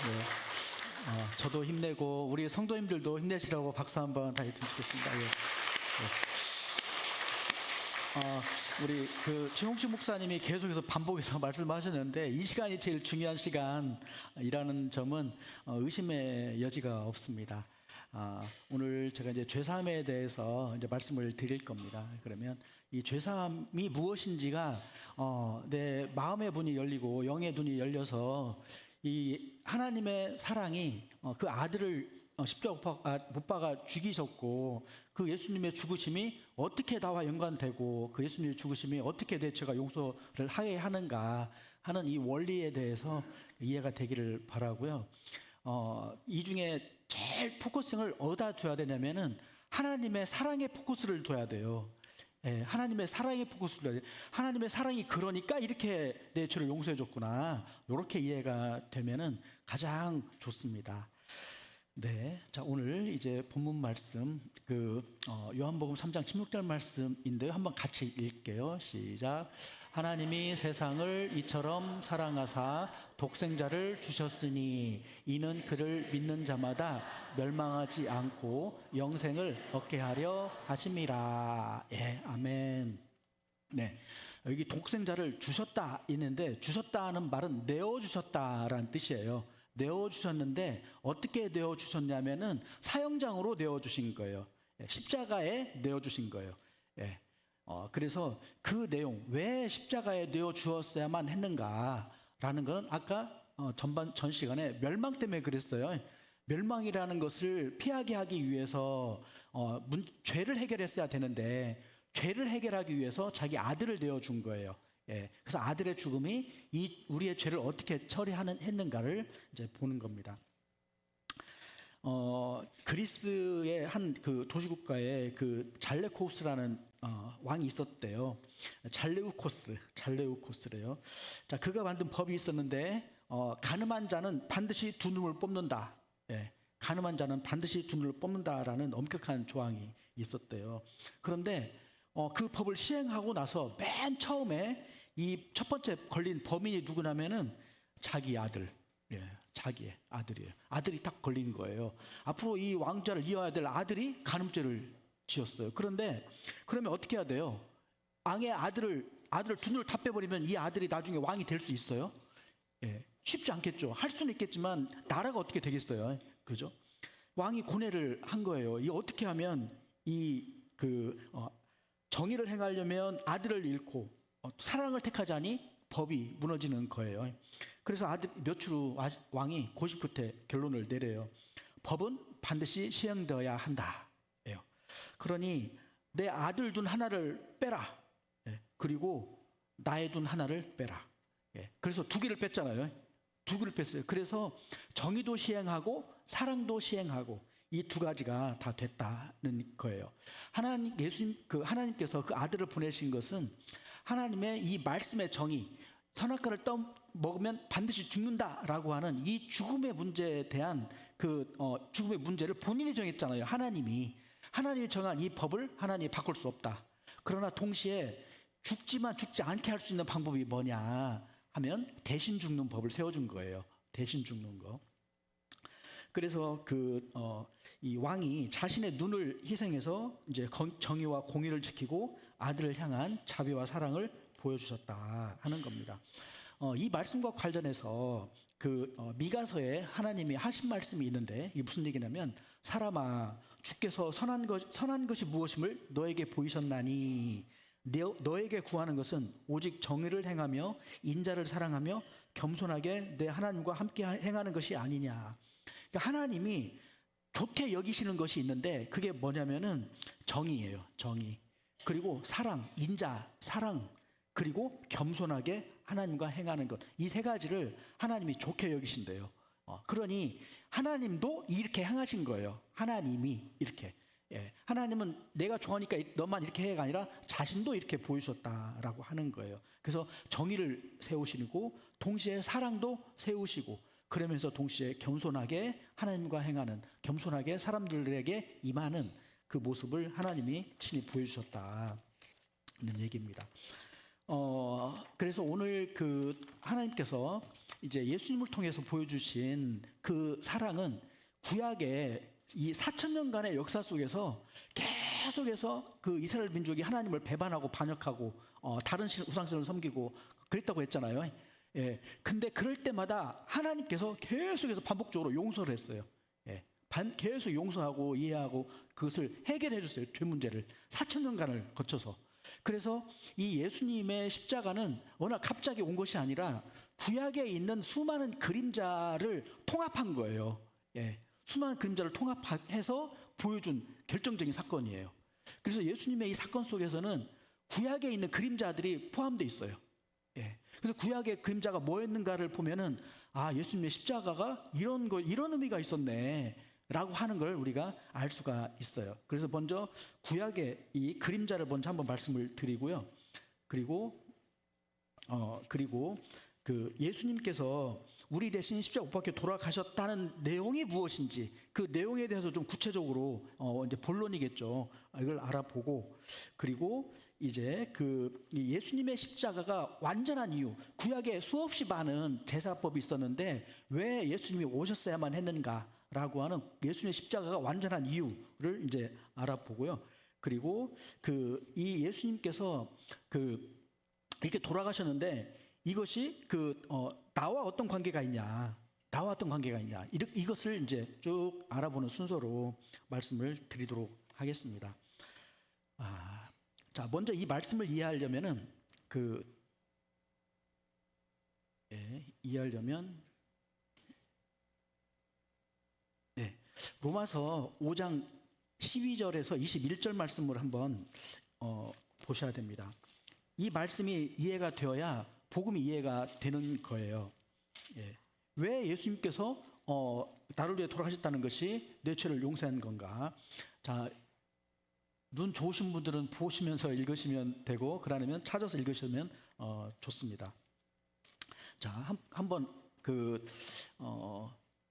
네. 저도 힘내고 우리 성도님들도 힘내시라고 박수 한번 다 해주시면 좋겠습니다. 예. 예. 우리 최홍식 목사님이 계속해서 반복해서 말씀하셨는데 이 시간이 제일 중요한 시간이라는 점은 의심의 여지가 없습니다. 오늘 제가 이제 죄사함에 대해서 이제 말씀을 드릴 겁니다. 그러면 이 죄사함이 무엇인지가 내 마음의 문이 열리고 영의 눈이 열려서 이 하나님의 사랑이 그 아들을 십자가 못 박아 죽이셨고 그 예수님의 죽으심이 어떻게 나와 연관되고 그 예수님의 죽으심이 어떻게 내 죄가 용서를 하게 하는가 하는 이 원리에 대해서 이해가 되기를 바라고요. 이 중에 제일 포커싱을 어디다 둬야 되냐면은 하나님의 사랑에 포커스를 둬야 돼요. 예, 하나님의 사랑에 포커스를 둬야 돼요. 하나님의 사랑이 그러니까 이렇게 내 죄를 용서해 줬구나. 이렇게 이해가 되면은 가장 좋습니다. 네, 자 오늘 이제 본문 말씀 요한복음 3장 16절 말씀인데요. 한번 같이 읽게요. 시작. 하나님이 세상을 이처럼 사랑하사 독생자를 주셨으니 이는 그를 믿는 자마다 멸망하지 않고 영생을 얻게 하려 하심이라. 예, 아멘. 네, 여기 독생자를 주셨다 있는데 주셨다는 말은 내어주셨다라는 뜻이에요. 내어주셨는데 어떻게 내어주셨냐면은 사형장으로 내어주신 거예요. 십자가에 내어주신 거예요. 예. 그래서 그 내용, 왜 십자가에 내어주었어야만 했는가라는 것은 아까 전 시간에 멸망 때문에 그랬어요. 멸망이라는 것을 피하게 하기 위해서 죄를 해결했어야 되는데 죄를 해결하기 위해서 자기 아들을 내어준 거예요. 예, 그래서 아들의 죽음이 우리의 죄를 어떻게 처리했는가를 이제 보는 겁니다. 그리스의 한 도시국가에 잘레코스라는 왕이 있었대요. 잘레우코스래요. 자, 그가 만든 법이 있었는데 가늠한 자는 반드시 두 눈을 뽑는다. 예, 가늠한 자는 반드시 두 눈을 뽑는다라는 엄격한 조항이 있었대요. 그런데 그 법을 시행하고 나서 맨 처음에 이 첫 번째 걸린 범인이 누구냐면은 자기 아들. 예, 자기의 아들이에요. 아들이 딱 걸린 거예요. 앞으로 이 왕좌를 이어야 될 아들이 간음죄를 지었어요. 그런데 그러면 어떻게 해야 돼요? 왕의 아들을 두 눈을 다 빼버리면 이 아들이 나중에 왕이 될 수 있어요? 예, 쉽지 않겠죠. 할 수는 있겠지만 나라가 어떻게 되겠어요? 그죠? 왕이 고뇌를 한 거예요. 이 어떻게 하면 정의를 행하려면 아들을 잃고 사랑을 택하자니 법이 무너지는 거예요. 그래서 며칠 후 왕이 고심 끝에 결론을 내려요. 법은 반드시 시행되어야 한다. 그러니 내 아들 둔 하나를 빼라. 그리고 나의 둔 하나를 빼라. 그래서 두 개를 뺐잖아요. 두 개를 뺐어요. 그래서 정의도 시행하고 사랑도 시행하고 이 두 가지가 다 됐다는 거예요. 하나님께서 그 아들을 보내신 것은 하나님의 이 말씀의 정의, 선악과를 먹으면 반드시 죽는다라고 하는 이 죽음의 문제에 대한 죽음의 문제를 본인이 정했잖아요. 하나님이 정한 이 법을 하나님이 바꿀 수 없다. 그러나 동시에 죽지만 죽지 않게 할 수 있는 방법이 뭐냐 하면 대신 죽는 법을 세워준 거예요. 대신 죽는 거. 그래서 이 왕이 자신의 눈을 희생해서 이제 정의와 공의를 지키고 아들을 향한 자비와 사랑을 보여주셨다 하는 겁니다. 이 말씀과 관련해서 미가서에 하나님이 하신 말씀이 있는데 이게 무슨 얘기냐면 사람아 주께서 선한 것이 무엇임을 너에게 보이셨나니 너에게 구하는 것은 오직 정의를 행하며 인자를 사랑하며 겸손하게 내 하나님과 함께 행하는 것이 아니냐. 그러니까 하나님이 좋게 여기시는 것이 있는데 그게 뭐냐면은 정의예요. 정의. 그리고 사랑, 인자, 사랑, 그리고 겸손하게 하나님과 행하는 것. 이 세 가지를 하나님이 좋게 여기신대요. 그러니 하나님도 이렇게 행하신 거예요. 하나님이 이렇게. 예, 하나님은 내가 좋아하니까 너만 이렇게 해가 아니라 자신도 이렇게 보이셨다라고 하는 거예요. 그래서 정의를 세우시고 동시에 사랑도 세우시고 그러면서 동시에 겸손하게 하나님과 행하는, 겸손하게 사람들에게 임하는 그 모습을 하나님이 친히 보여주셨다는 얘기입니다. 그래서 오늘 하나님께서 이제 예수님을 통해서 보여주신 그 사랑은 구약의 이 4,000년간의 역사 속에서 계속해서 그 이스라엘 민족이 하나님을 배반하고 반역하고 다른 우상신을 섬기고 그랬다고 했잖아요. 예. 근데 그럴 때마다 하나님께서 계속해서 반복적으로 용서를 했어요. 예. 계속 용서하고 이해하고 그것을 해결해 줬어요. 죄 문제를 4,000년간을 거쳐서. 그래서 이 예수님의 십자가는 어느 갑자기 온 것이 아니라 구약에 있는 수많은 그림자를 통합한 거예요. 예. 수많은 그림자를 통합해서 보여준 결정적인 사건이에요. 그래서 예수님의 이 사건 속에서는 구약에 있는 그림자들이 포함되어 있어요. 예. 그래서 구약의 그림자가 뭐였는가를 보면은 예수님의 십자가가 이런 의미가 있었네 라고 하는 걸 우리가 알 수가 있어요. 그래서 먼저 구약의 이 그림자를 먼저 한번 말씀을 드리고요. 그리고 그 예수님께서 우리 대신 십자가 못 박혀 돌아가셨다는 내용이 무엇인지 그 내용에 대해서 좀 구체적으로 이제 본론이겠죠. 이걸 알아보고, 그리고 이제 그 예수님의 십자가가 완전한 이유, 구약에 수없이 많은 제사법이 있었는데 왜 예수님이 오셨어야만 했는가라고 하는 예수님의 십자가가 완전한 이유를 이제 알아보고요. 그리고 이 예수님께서 이렇게 돌아가셨는데 이것이 나와 어떤 관계가 있냐, 이것을 이제 쭉 알아보는 순서로 말씀을 드리도록 하겠습니다. 자, 먼저 이 말씀을 이해하려면은 로마서 5장 12절에서 21절 말씀을 한번 보셔야 됩니다. 이 말씀이 이해가 되어야 복음이 이해가 되는 거예요. 예. 왜 예수님께서 나를 위해 돌아가셨다는 것이 내 죄를 용서한 건가? 자, 눈 좋으신 분들은 보시면서 읽으시면 되고, 그러면 찾아서 읽으시면 좋습니다. 자, 한번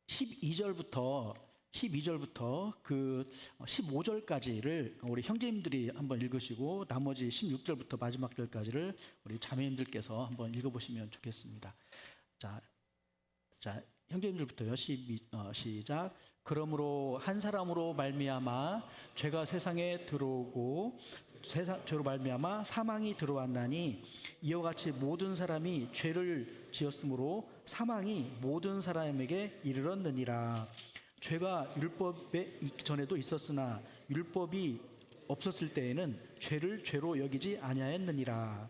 12절부터 15절까지를 우리 형제님들이 한번 읽으시고 나머지 16절부터 마지막 절까지를 우리 자매님들께서 한번 읽어보시면 좋겠습니다. 자, 형제님들부터요. 시작. 그러므로 한 사람으로 말미암아 죄가 세상에 들어오고 죄로 말미암아 사망이 들어왔나니 이와 같이 모든 사람이 죄를 지었으므로 사망이 모든 사람에게 이르렀느니라. 죄가 율법에 있기 전에도 있었으나 율법이 없었을 때에는 죄를 죄로 여기지 아니하였느니라.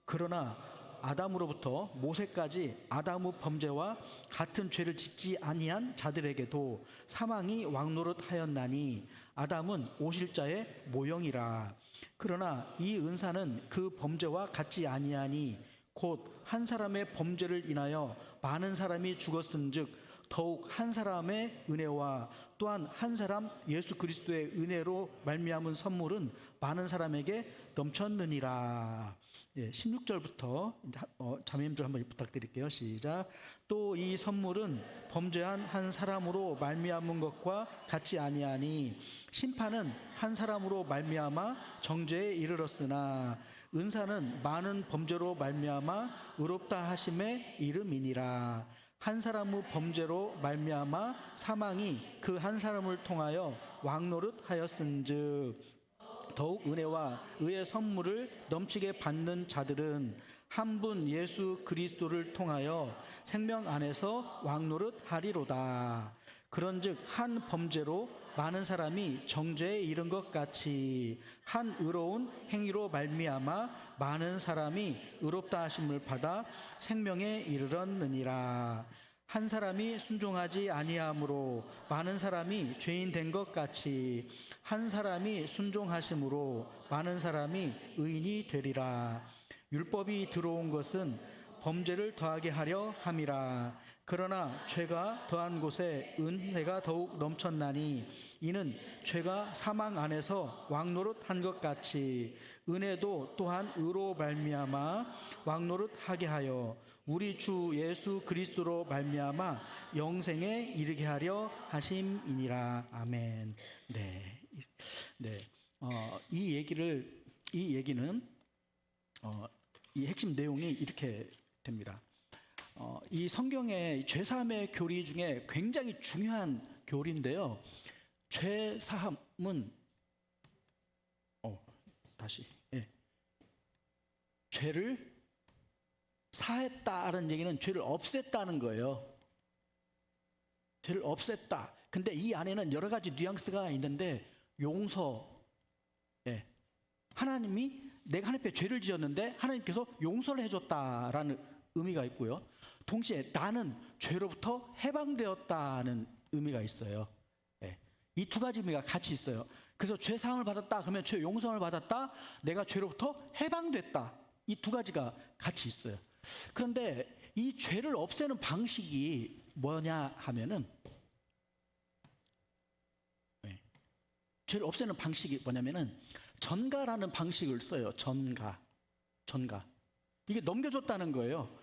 그러나 아담으로부터 모세까지 아담의 범죄와 같은 죄를 짓지 아니한 자들에게도 사망이 왕노릇하였나니 아담은 오실 자의 모형이라. 그러나 이 은사는 그 범죄와 같지 아니하니 곧 한 사람의 범죄를 인하여 많은 사람이 죽었음즉 더욱 한 사람의 은혜와 또한 한 사람 예수 그리스도의 은혜로 말미암은 선물은 많은 사람에게 넘쳤느니라. 16절부터 자매님들 한번 부탁드릴게요. 시작. 또 이 선물은 범죄한 한 사람으로 말미암은 것과 같지 아니하니 심판은 한 사람으로 말미암아 정죄에 이르렀으나 은사는 많은 범죄로 말미암아 의롭다 하심에 이름이니라. 한 사람의 범죄로 말미암아 사망이 그 한 사람을 통하여 왕노릇하였은즉 더욱 은혜와 의의 선물을 넘치게 받는 자들은 한 분 예수 그리스도를 통하여 생명 안에서 왕노릇하리로다. 그런즉 한 범죄로 많은 사람이 정죄에 이른 것 같이 한 의로운 행위로 말미암아 많은 사람이 의롭다 하심을 받아 생명에 이르렀느니라. 한 사람이 순종하지 아니함으로 많은 사람이 죄인 된 것 같이 한 사람이 순종하심으로 많은 사람이 의인이 되리라. 율법이 들어온 것은 범죄를 더하게 하려 함이라. 그러나 죄가 더한 곳에 은혜가 더욱 넘쳤나니 이는 죄가 사망 안에서 왕노릇한 것 같이 은혜도 또한 의로 말미암아 왕노릇하게 하여 우리 주 예수 그리스도로 말미암아 영생에 이르게 하려 하심이니라. 아멘. 이 얘기는 이 핵심 내용이 이렇게 됩니다. 이 성경의 죄사함의 교리 중에 굉장히 중요한 교리인데요. 죄사함은 다시 죄를 사했다라는 얘기는 죄를 없앴다는 거예요. 죄를 없앴다. 근데 이 안에는 여러 가지 뉘앙스가 있는데 용서, 하나님이 내가 하나님 앞에 죄를 지었는데 하나님께서 용서를 해줬다라는 의미가 있고요. 동시에 나는 죄로부터 해방되었다는 의미가 있어요. 이 두 가지 의미가 같이 있어요. 그래서 죄 사함을 받았다 그러면 죄 용서를 받았다, 내가 죄로부터 해방됐다, 이 두 가지가 같이 있어요. 그런데 이 죄를 없애는 방식이 뭐냐 하면은, 죄를 없애는 방식이 뭐냐면은 전가라는 방식을 써요. 전가. 이게 넘겨줬다는 거예요.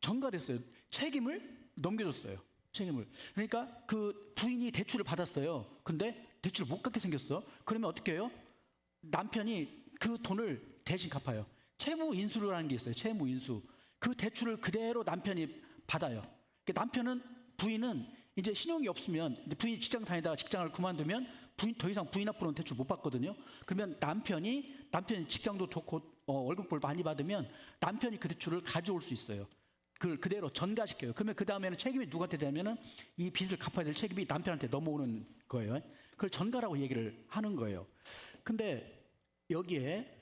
전가됐어요. 책임을 넘겨줬어요. 책임을. 그러니까 그 부인이 대출을 받았어요. 근데 대출을 못 갚게 생겼어. 그러면 어떻게 해요? 남편이 그 돈을 대신 갚아요. 채무인수라는 게 있어요. 채무인수. 그 대출을 그대로 남편이 받아요. 부인은 이제 신용이 없으면, 부인이 직장 다니다가 직장을 그만두면 더 이상 부인 앞으로는 대출 못 받거든요. 그러면 남편이 직장도 좋고 월급을 많이 받으면 남편이 그 대출을 가져올 수 있어요. 그걸 그대로 전가시켜요. 그러면 그 다음에는 책임이 누구한테 되냐면은 이 빚을 갚아야 될 책임이 남편한테 넘어오는 거예요. 그걸 전가라고 얘기를 하는 거예요. 근데 여기에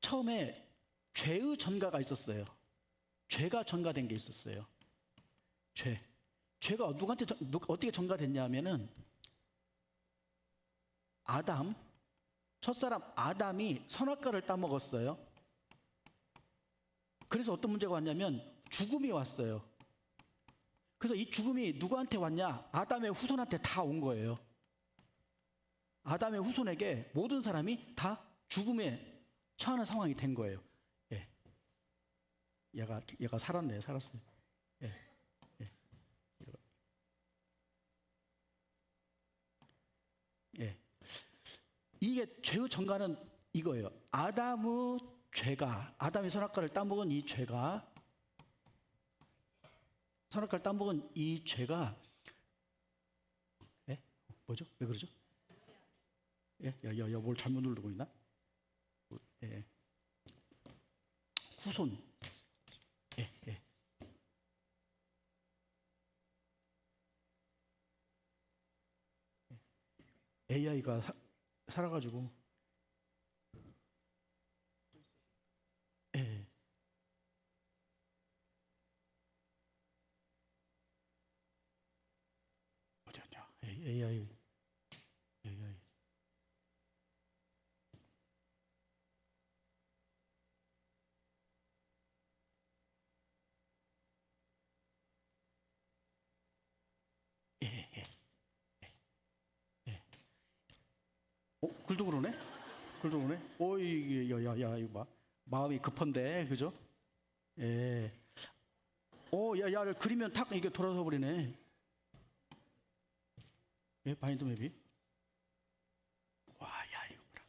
처음에 죄의 전가가 있었어요. 죄가 전가된 게 있었어요. 죄가 누구한테 어떻게 전가됐냐면은 첫사람 아담이 선악과를 따먹었어요. 그래서 어떤 문제가 왔냐면 죽음이 왔어요. 그래서 이 죽음이 누구한테 왔냐? 아담의 후손한테 다 온 거예요. 아담의 후손에게 모든 사람이 다 죽음에 처하는 상황이 된 거예요. 얘가 살았어요. 이게 죄의 전가는 이거예요. 아담의 죄가, 아담이 선악과를 따먹은 이 죄가, 뭐죠? 왜 그러죠? 뭘 잘못 누르고 있나? 후손. AI가 살아가지고 어디였냐? AI 글도 그러네? 이게 이거 봐. 마음이 급한데, 그죠? 야를 그리면 탁 이게 돌아서 버리네. 바인드 맵이. 와, 이거 봐라.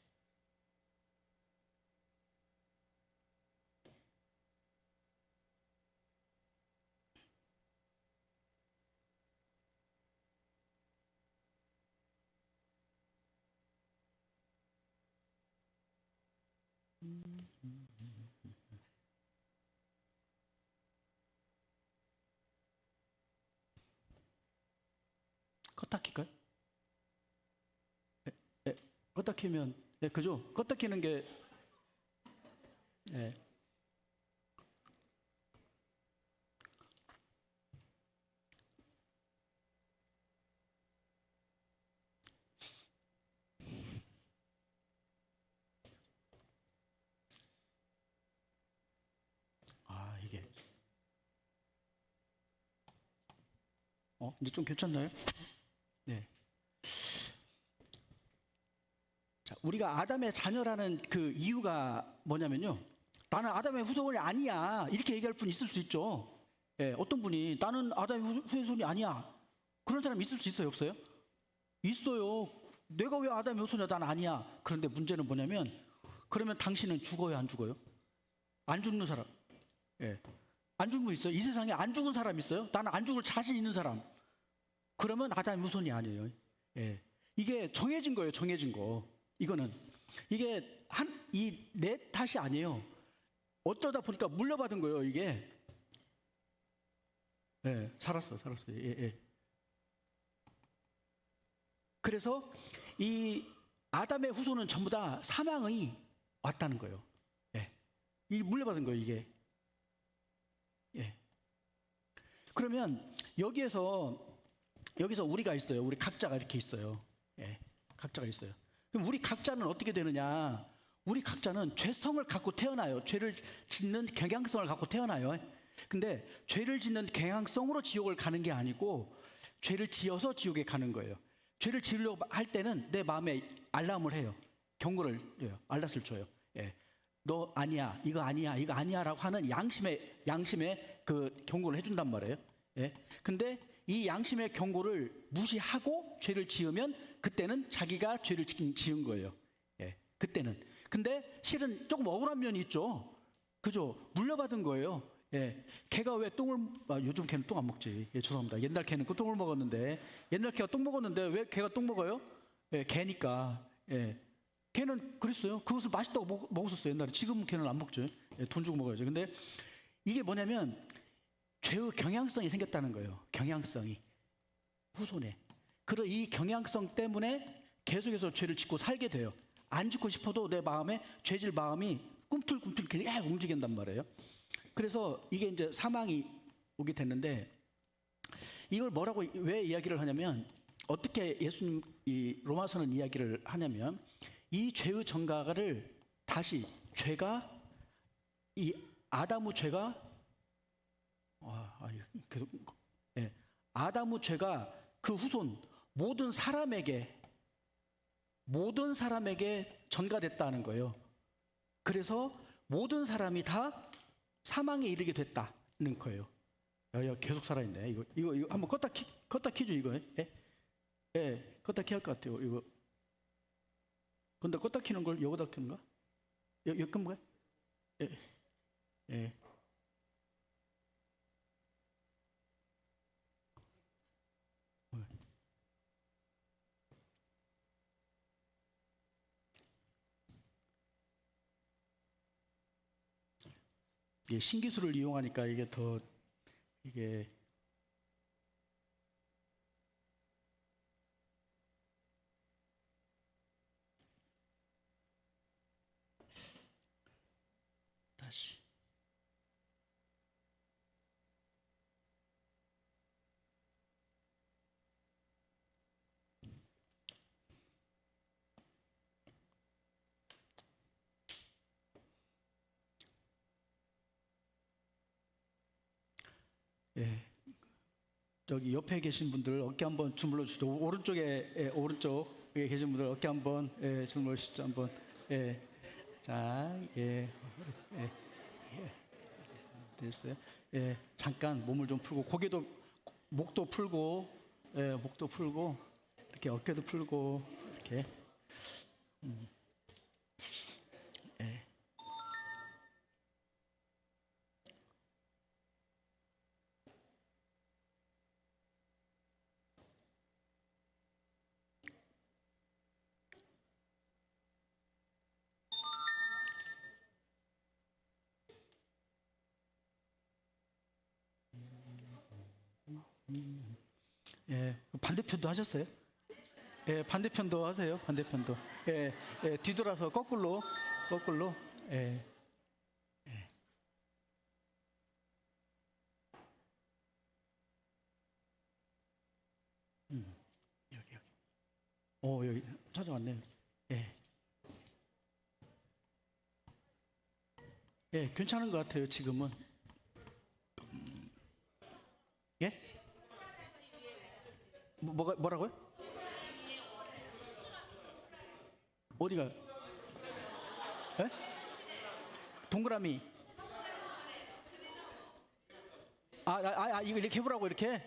껐다 킬까요? 껐다 키면, 그죠? 껐다 키는 게, 이게. 이제 좀 괜찮나요? 네. 자, 우리가 아담의 자녀라는 그 이유가 뭐냐면요. 나는 아담의 후손이 아니야. 이렇게 얘기할 분 있을 수 있죠. 어떤 분이 나는 아담의 후손이 아니야. 그런 사람 있을 수 있어요, 없어요? 있어요. 내가 왜 아담의 후손이야? 난 아니야. 그런데 문제는 뭐냐면, 그러면 당신은 죽어요, 안 죽어요? 안 죽는 사람. 예. 안 죽는 거 있어요? 이 세상에 안 죽은 사람 있어요? 나는 안 죽을 자신 있는 사람. 그러면 아담의 후손이 아니에요. 예. 이게 정해진 거예요. 정해진 거. 이거는 이게 이 내 탓이 아니에요. 어쩌다 보니까 물려받은 거예요. 이게. 예. 살았어요. 예, 예. 그래서 이 아담의 후손은 전부 다 사망이 왔다는 거예요. 예. 이 물려받은 거예요. 이게. 예. 그러면 여기서 우리가 있어요. 우리 각자가 이렇게 있어요. 예. 각자가 있어요. 그럼 우리 각자는 어떻게 되느냐? 우리 각자는 죄성을 갖고 태어나요. 죄를 짓는 경향성을 갖고 태어나요. 근데 죄를 짓는 경향성으로 지옥을 가는 게 아니고 죄를 지어서 지옥에 가는 거예요. 죄를 지으려고 할 때는 내 마음에 알람을 해요. 경고를 해요. 알람을 줘요. 예. 너 아니야, 이거 아니야라고 하는 양심의 그 경고를 해준단 말이에요. 예. 근데 이 양심의 경고를 무시하고 죄를 지으면 그때는 자기가 죄를 지은 거예요. 예. 그때는. 근데 실은 조금 억울한 면이 있죠. 그죠? 물려받은 거예요. 예. 개가 왜 요즘 개는 똥 안 먹지. 예, 죄송합니다. 옛날 개는 그 똥을 먹었는데, 옛날 개가 똥 먹었는데 왜 개가 똥 먹어요? 예, 개니까. 예. 개는 그랬어요. 그것을 맛있다고 먹었었어요. 옛날에. 지금은 개는 안 먹죠. 예, 돈 주고 먹어야죠. 근데 이게 뭐냐면 죄의 경향성이 생겼다는 거예요. 경향성이. 후손에. 그리고 이 경향성 때문에 계속해서 죄를 짓고 살게 돼요. 안 짓고 싶어도 내 마음에 죄질 마음이 꿈틀꿈틀 계속 움직인단 말이에요. 그래서 이게 이제 사망이 오게 됐는데 이걸 왜 이야기를 하냐면 어떻게 예수님 이 로마서는 이야기를 하냐면 이 죄의 전가를 다시 이 아담의 죄가 계속 예. 아담의 죄가 그 후손 모든 사람에게 전가됐다는 거예요. 그래서 모든 사람이 다 사망에 이르게 됐다는 거예요. 야, 계속 살아있네. 이거 한번 껐다 키죠 이거. 예? 예, 껐다 키할 것 같아요. 이거. 근데 껐다 키는 걸 여기다 켰는가? 여기 끈 거야? 예, 예. 예, 신기술을 이용하니까 이게 더 이게 다시 예. 저기 옆에 계신 분들 어깨 한번 주물러 주시죠. 오른쪽에 계신 분들 어깨 한번 주물러 주시죠. 한번. 예. 자, 예. 예. 예. 됐어요. 예. 잠깐 몸을 좀 풀고 목도 풀고 목도 풀고 이렇게 어깨도 풀고 이렇게 예. 예, 반대편도 하셨어요? 예, 반대편도 하세요. 반대편도. 예, 예, 뒤돌아서 거꾸로. 예, 예. 여기. 여기 찾아왔네요. 예, 예, 괜찮은 것 같아요. 지금은. 예? 뭐라고요? 어디가? 예? 동그라미. 이거 이렇게 해보라고 이렇게.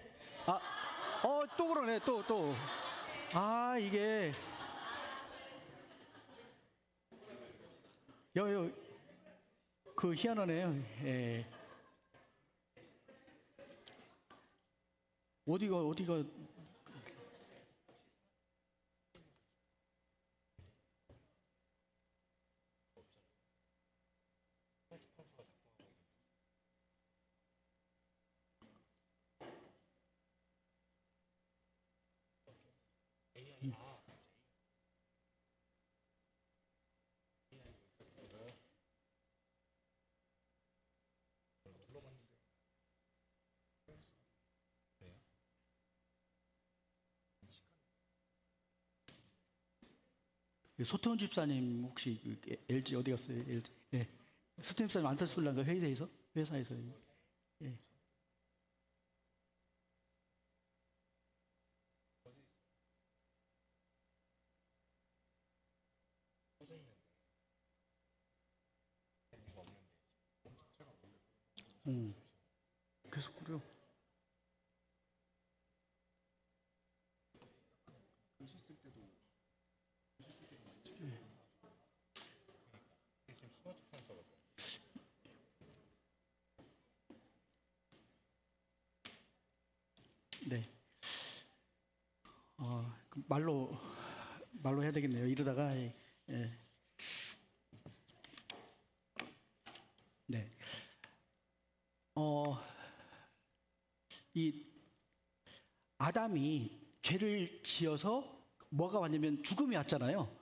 또 그러네. 또. 이게. 그 희한하네요. 예. 어디가 소태훈 집사님 혹시 LG 어디 갔어요? LG. 예. 소태훈 집사님 안 쓰실란가 회사에서. 예. 계속 그래요. 네. 그럼 말로 해야 되겠네요. 이러다가 예. 네. 이 아담이 죄를 지어서 뭐가 왔냐면 죽음이 왔잖아요.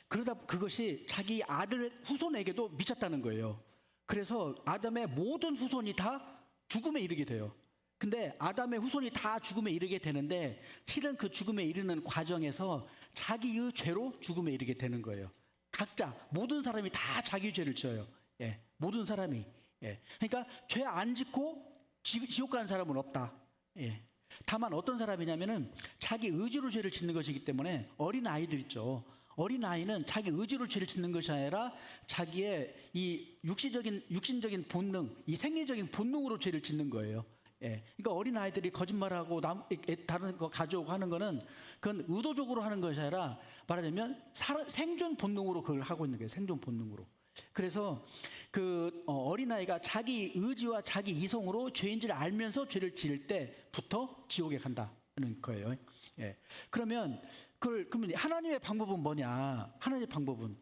그러다 그것이 자기 아들 후손에게도 미쳤다는 거예요. 그래서 아담의 모든 후손이 다 죽음에 이르게 돼요. 근데 아담의 후손이 다 죽음에 이르게 되는데 실은 그 죽음에 이르는 과정에서 자기의 죄로 죽음에 이르게 되는 거예요. 각자 모든 사람이 다 자기 죄를 지어요. 예, 모든 사람이. 예, 그러니까 죄 안 짓고 지옥 가는 사람은 없다. 예. 다만 어떤 사람이냐면은 자기 의지로 죄를 짓는 것이기 때문에 어린 아이들 있죠. 어린 아이는 자기 의지로 죄를 짓는 것이 아니라 자기의 이 육신적인 본능, 이 생리적인 본능으로 죄를 짓는 거예요. 예. 그러니까 어린 아이들이 거짓말하고 다른 거 가져오고 하는 거는 그건 의도적으로 하는 것이 아니라 말하자면 생존 본능으로 그걸 하고 있는 거예요. 생존 본능으로. 그래서 그 어린아이가 자기 의지와 자기 이성으로 죄인지를 알면서 죄를 지을 때부터 지옥에 간다는 거예요. 예. 그러면 그러면 하나님의 방법은 뭐냐? 하나님의 방법은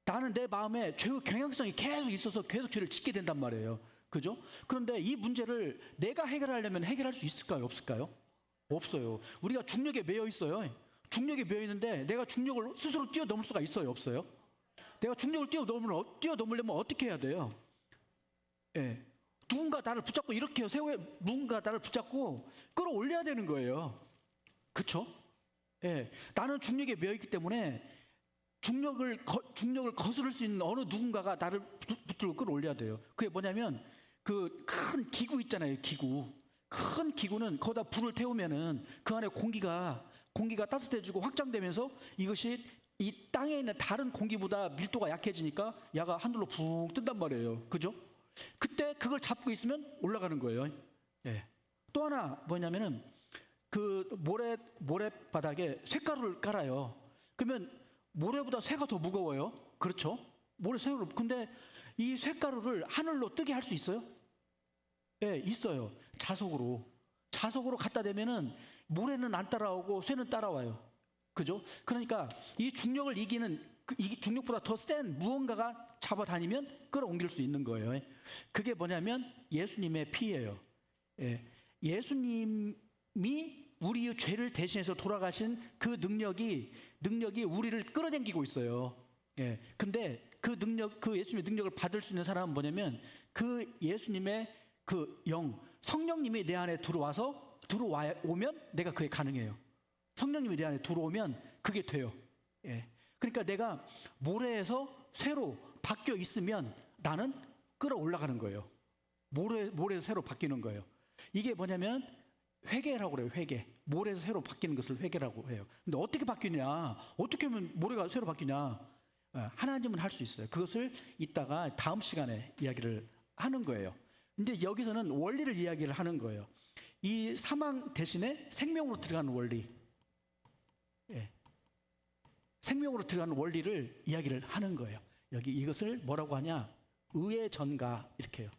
나는 내 마음에 죄의 경향성이 계속 있어서 계속 죄를 짓게 된단 말이에요. 그죠? 그런데 이 문제를 내가 해결하려면 해결할 수 있을까요? 없을까요? 없어요. 우리가 중력에 매여 있어요. 중력에 매여 있는데 내가 중력을 스스로 뛰어넘을 수가 있어요? 없어요? 내가 중력을 뛰어넘으려면 어떻게 해야 돼요? 예. 누군가 나를 붙잡고 이렇게 누군가 나를 붙잡고 끌어올려야 되는 거예요. 그렇죠? 예. 나는 중력에 매여 있기 때문에 중력을 거스를 수 있는 어느 누군가가 나를 붙들고 끌어올려야 돼요. 그게 뭐냐면 그 큰 기구 있잖아요. 기구. 큰 기구는 거기다 불을 태우면은 그 안에 공기가 따뜻해지고 확장되면서 이것이 이 땅에 있는 다른 공기보다 밀도가 약해지니까 야가 하늘로 붕 뜬단 말이에요. 그죠? 그때 그걸 잡고 있으면 올라가는 거예요. 예. 또 하나 뭐냐면은 그 모래바닥에 쇳가루를 깔아요. 그러면 모래보다 쇠가 더 무거워요. 그렇죠? 쇠로. 근데 이 쇳가루를 하늘로 뜨게 할 수 있어요? 예, 있어요. 자석으로 갖다 대면은 모래는 안 따라오고 쇠는 따라와요. 그죠? 그러니까 이 중력을 이기는 이 중력보다 더 센 무언가가 잡아다니면 끌어옮길 수 있는 거예요. 그게 뭐냐면 예수님의 피예요. 예. 예수님이 우리의 죄를 대신해서 돌아가신 그 능력이 우리를 끌어당기고 있어요. 예. 근데 그 예수님의 능력을 받을 수 있는 사람은 뭐냐면 그 예수님의 그 성령님이 내 안에 들어오면 내가 그게 가능해요. 성령님이 내 안에 들어오면 그게 돼요. 예. 그러니까 내가 모래에서 쇠로 바뀌어 있으면 나는 끌어올라가는 거예요. 모래에서 쇠로 바뀌는 거예요. 이게 뭐냐면 회개라고 그래요. 회개. 모래에서 쇠로 바뀌는 것을 회개라고 해요. 근데 어떻게 바뀌냐? 어떻게 하면 모래가 쇠로 바뀌냐? 하나님은 할 수 있어요. 그것을 이따가 다음 시간에 이야기를 하는 거예요. 근데 여기서는 원리를 이야기를 하는 거예요. 이 사망 대신에 생명으로 들어가는 원리. 예. 생명으로 들어가는 원리를 이야기를 하는 거예요. 여기 이것을 뭐라고 하냐? 의의 전가 이렇게 해요.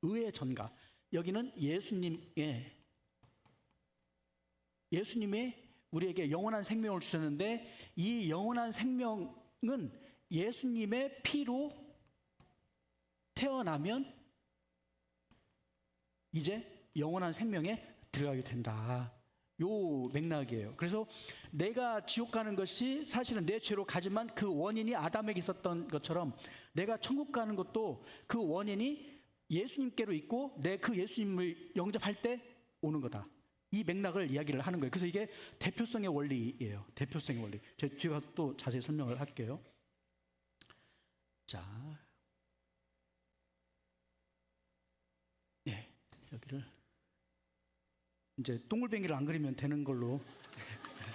의의 전가. 여기는 예수님의 우리에게 영원한 생명을 주셨는데 이 영원한 생명은 예수님의 피로 태어나면 이제 영원한 생명에 들어가게 된다. 요 맥락이에요. 그래서 내가 지옥 가는 것이 사실은 내 죄로 가지만 그 원인이 아담에게 있었던 것처럼 내가 천국 가는 것도 그 원인이 예수님께로 있고 내 그 예수님을 영접할 때 오는 거다. 이 맥락을 이야기를 하는 거예요. 그래서 이게 대표성의 원리예요. 대표성의 원리. 제가 뒤에 가서 또 자세히 설명을 할게요. 자, 여기를 이제 동글뱅이를 안 그리면 되는 걸로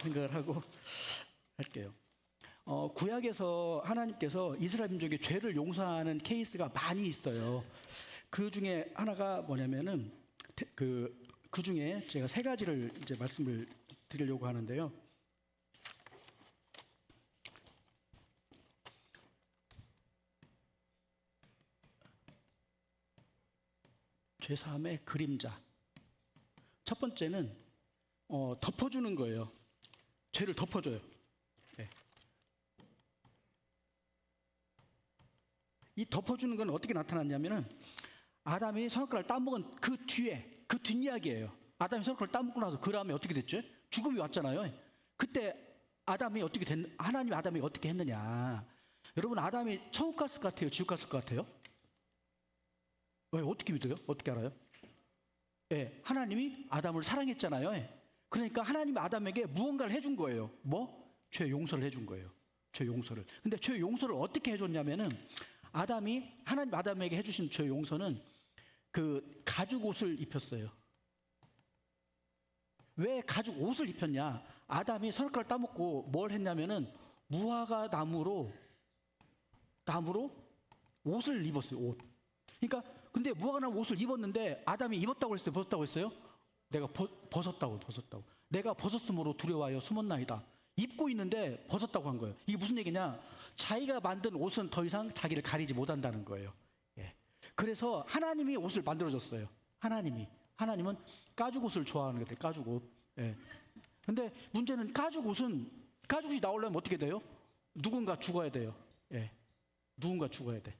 생각을 하고 할게요. 구약에서 하나님께서 이스라엘 민족의 죄를 용서하는 케이스가 많이 있어요. 그 중에 하나가 뭐냐면은 그 중에 제가 세 가지를 이제 말씀을 드리려고 하는데요. 죄사함의 그림자. 첫 번째는 덮어주는 거예요. 죄를 덮어줘요. 네. 이 덮어주는 건 어떻게 나타났냐면은 아담이 선악과를 따먹은 그 뒤에 그 뒷이야기예요. 아담이 선악과를 따먹고 나서 그 다음에 어떻게 됐죠? 죽음이 왔잖아요. 그때 하나님 아담이 어떻게 했느냐? 여러분 아담이 천국 갔을 것 같아요? 지옥 갔을 것 같아요? 왜 어떻게 믿어요? 어떻게 알아요? 하나님이 아담을 사랑했잖아요. 그러니까 하나님이 아담에게 무언가를 해준 거예요. 뭐? 죄 용서를 해준 거예요. 죄 용서를. 근데 죄 용서를 어떻게 해줬냐면은 하나님 아담에게 해주신 죄 용서는 그 가죽 옷을 입혔어요. 왜 가죽 옷을 입혔냐? 아담이 선악과를 따먹고 뭘 했냐면은 무화과 나무로 옷을 입었어요. 옷. 그러니까 근데 무화과 나무 옷을 입었는데 아담이 입었다고 했어요? 벗었다고 했어요? 내가 벗었다고. 내가 벗었으므로 두려워하여 숨었나이다. 입고 있는데 벗었다고 한 거예요. 이게 무슨 얘기냐? 자기가 만든 옷은 더 이상 자기를 가리지 못한다는 거예요. 그래서 하나님이 옷을 만들어줬어요. 하나님은 가죽 옷을 좋아하는 것 같아요. 가죽 옷. 근데 문제는 가죽 옷이 나오려면 어떻게 돼요? 누군가 죽어야 돼요. 누군가 죽어야 돼.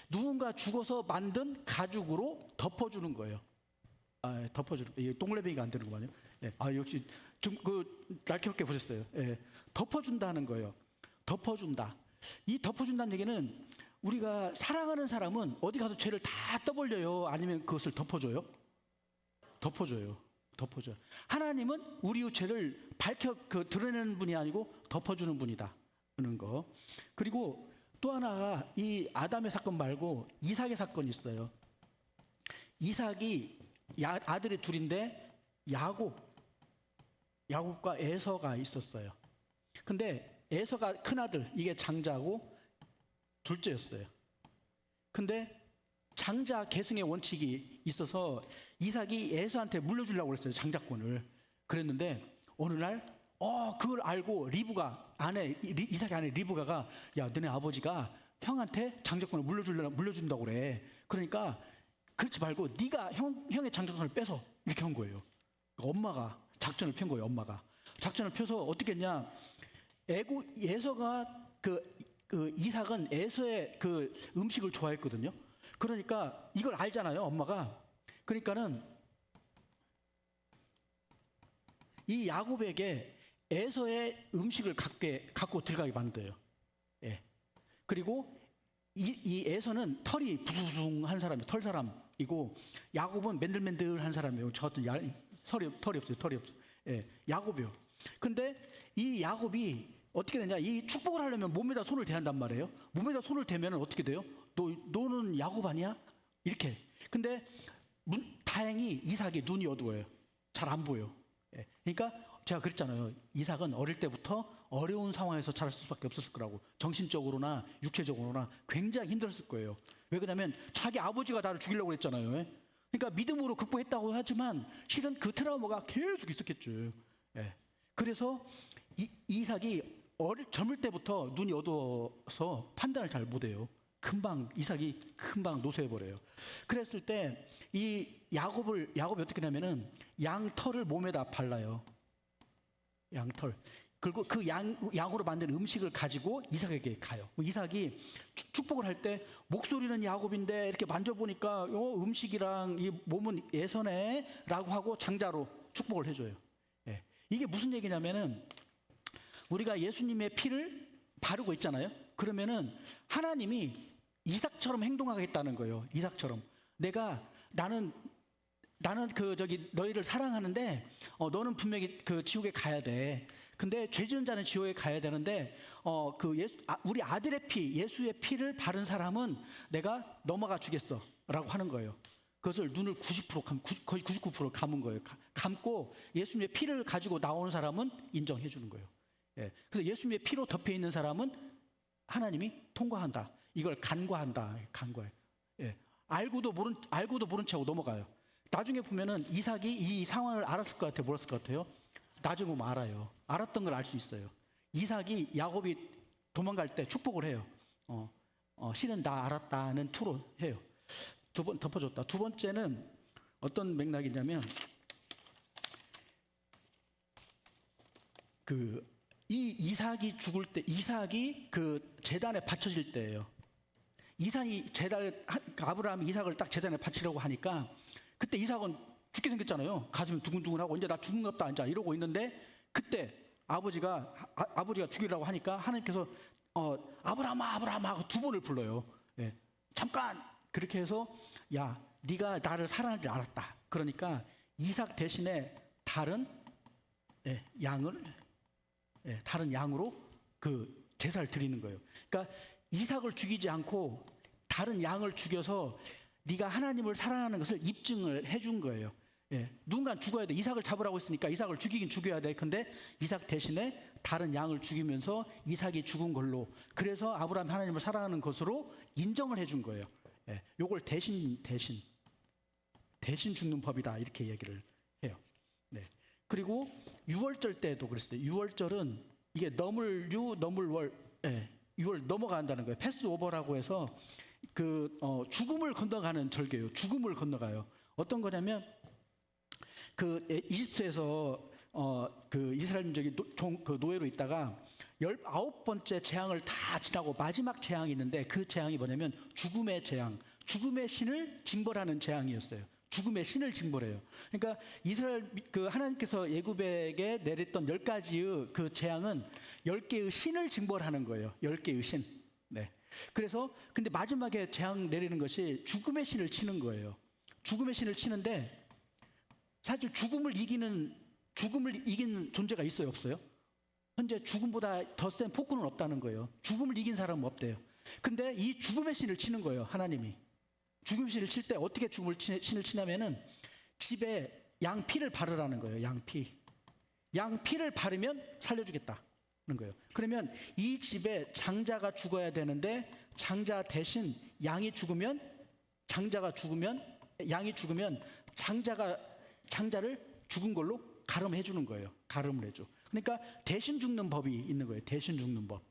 누군가 죽어서 만든 가죽으로 덮어주는 거예요. 덮어주는. 이게 동글뱅이가 안 되는구만요. 역시 좀 날카롭게 보셨어요. 덮어준다는 거예요. 덮어준다. 이 덮어준다는 얘기는 우리가 사랑하는 사람은 어디 가서 죄를 다 떠벌려요? 아니면 그것을 덮어줘요? 덮어줘요. 하나님은 우리의 죄를 드러내는 분이 아니고 덮어주는 분이다. 하는 거. 그리고 또 하나가 이 아담의 사건 말고 이삭의 사건이 있어요. 이삭이 아들이 둘인데 야곱과 에서가 있었어요. 근데 에서가 큰아들, 이게 장자고 둘째였어요. 근데 장자 계승의 원칙이 있어서 이삭이 에서한테 물려주려고 그랬어요. 장자권을. 그랬는데 어느 날 그걸 알고 이삭의 아내 리브가가 야, 너네 아버지가 형한테 장자권을 물려준다고 그래. 그러니까 그렇지 말고 네가 형의 장자권을 뺏어. 이렇게 한 거예요. 엄마가 작전을 편 거예요. 엄마가 작전을 펴서 어떻게 했냐? 에서가 이삭은 에서의 그 음식을 좋아했거든요. 그러니까 이걸 알잖아요, 엄마가. 그러니까는 이 야곱에게 에서의 음식을 갖고 들어가게 만들어요. 그리고 이 에서는 털이 부숭한 사람이에요. 털 사람이고 야곱은 맨들맨들한 사람이에요. 저 같은 털이 없어요. 야곱이요. 근데 이 야곱이 어떻게 되냐? 이 축복을 하려면 몸에다 손을 대한단 말이에요. 몸에다 손을 대면 어떻게 돼요? 너는 야곱 아니야? 이렇게. 근데 다행히 이삭이 눈이 어두워요. 잘 안 보여. 그러니까 제가 그랬잖아요. 이삭은 어릴 때부터 어려운 상황에서 자랄 수밖에 없었을 거라고. 정신적으로나 육체적으로나 굉장히 힘들었을 거예요. 왜 그러냐면 자기 아버지가 나를 죽이려고 그랬잖아요. 그러니까 믿음으로 극복했다고 하지만 실은 그 트라우마가 계속 있었겠죠. 그래서 이삭이 젊을 때부터 눈이 어두워서 판단을 잘 못해요. 이삭이 금방 노쇠해버려요. 그랬을 때 이 야곱이 어떻게 하냐면은 양털을 몸에다 발라요. 양털. 그리고 그 양으로 만든 음식을 가지고 이삭에게 가요. 이삭이 축복을 할 때 목소리는 야곱인데 이렇게 만져보니까 음식이랑 이 몸은 예선해라고 하고 장자로 축복을 해줘요. 예. 이게 무슨 얘기냐면은 우리가 예수님의 피를 바르고 있잖아요. 그러면은 하나님이 이삭처럼 행동하겠다는 거예요. 이삭처럼 나는 너희를 사랑하는데 너는 분명히 그 지옥에 가야 돼. 근데 죄 지은 자는 지옥에 가야 되는데 우리 아들의 피, 예수의 피를 바른 사람은 내가 넘어가 주겠어라고 하는 거예요. 그것을 눈을 90% 거의 99% 감은 거예요. 감고 예수님의 피를 가지고 나오는 사람은 인정해 주는 거예요. 예. 그래서 예수님의 피로 덮여 있는 사람은 하나님이 통과한다. 이걸 간과한다. 간과해. 예. 알고도 모른 채 하고 넘어가요. 나중에 보면은 이삭이 이 상황을 알았을 것 같아요. 몰랐을 것 같아요. 나중에 보면 알아요. 알았던 걸 알 수 있어요. 이삭이 야곱이 도망갈 때 축복을 해요. 실은 나 알았다는 투로 해요. 덮어줬다. 두 번째는 어떤 맥락이냐면 이삭이 죽을 때, 이삭이 그 제단에 바쳐질 때예요. 아브라함이 이삭을 딱 제단에 바치려고 하니까 그때 이삭은 죽게 생겼잖아요. 가슴이 두근두근하고 이제 나 죽은갑다 이제 이러고 있는데 그때 아버지가 죽이려고 하니까 하나님께서 아브라함아 하고 두 번을 불러요. 예. 잠깐 그렇게 해서 야 네가 나를 사랑할 줄 알았다. 그러니까 이삭 대신에 다른 양으로 그 제사를 드리는 거예요. 그러니까 이삭을 죽이지 않고 다른 양을 죽여서 네가 하나님을 사랑하는 것을 입증을 해준 거예요. 예, 누군가 죽어야 돼. 이삭을 잡으라고 했으니까 이삭을 죽이긴 죽여야 돼. 근데 이삭 대신에 다른 양을 죽이면서 이삭이 죽은 걸로, 그래서 아브라함이 하나님을 사랑하는 것으로 인정을 해준 거예요. 예, 요걸 대신 죽는 법이다 이렇게 얘기를 해요. 네. 그리고 유월절 때도 그랬어요. 유월절은 이게 너물월 6월 넘어간다는 거예요. 패스오버라고 해서 죽음을 건너가는 절개예요. 죽음을 건너가요. 어떤 거냐면 이집트에서 이스라엘 민족이 노예로 있다가 19번째 재앙을 다 지나고 마지막 재앙이 있는데 그 재앙이 뭐냐면 죽음의 재앙, 죽음의 신을 징벌하는 재앙이었어요. 죽음의 신을 징벌해요. 그러니까 하나님께서 애굽에게 내렸던 10가지의 그 재앙은 10개의 신을 징벌하는 거예요. 10개의 신. 네. 그래서 근데 마지막에 재앙 내리는 것이 죽음의 신을 치는 거예요. 죽음의 신을 치는데 사실 죽음을 이기는 존재가 있어요, 없어요? 현재 죽음보다 더 센 폭군은 없다는 거예요. 죽음을 이긴 사람은 없대요. 근데 이 죽음의 신을 치는 거예요, 하나님이. 죽음의 신을 칠 때 어떻게 죽음의 신을 치냐면은 집에 양피를 바르라는 거예요. 양피를 바르면 살려주겠다는 거예요. 그러면 이 집에 장자가 죽어야 되는데 장자 대신 양이 죽으면 양이 죽으면 장자를 죽은 걸로 가름해 주는 거예요. 가름을 해줘. 그러니까 대신 죽는 법이 있는 거예요. 대신 죽는 법.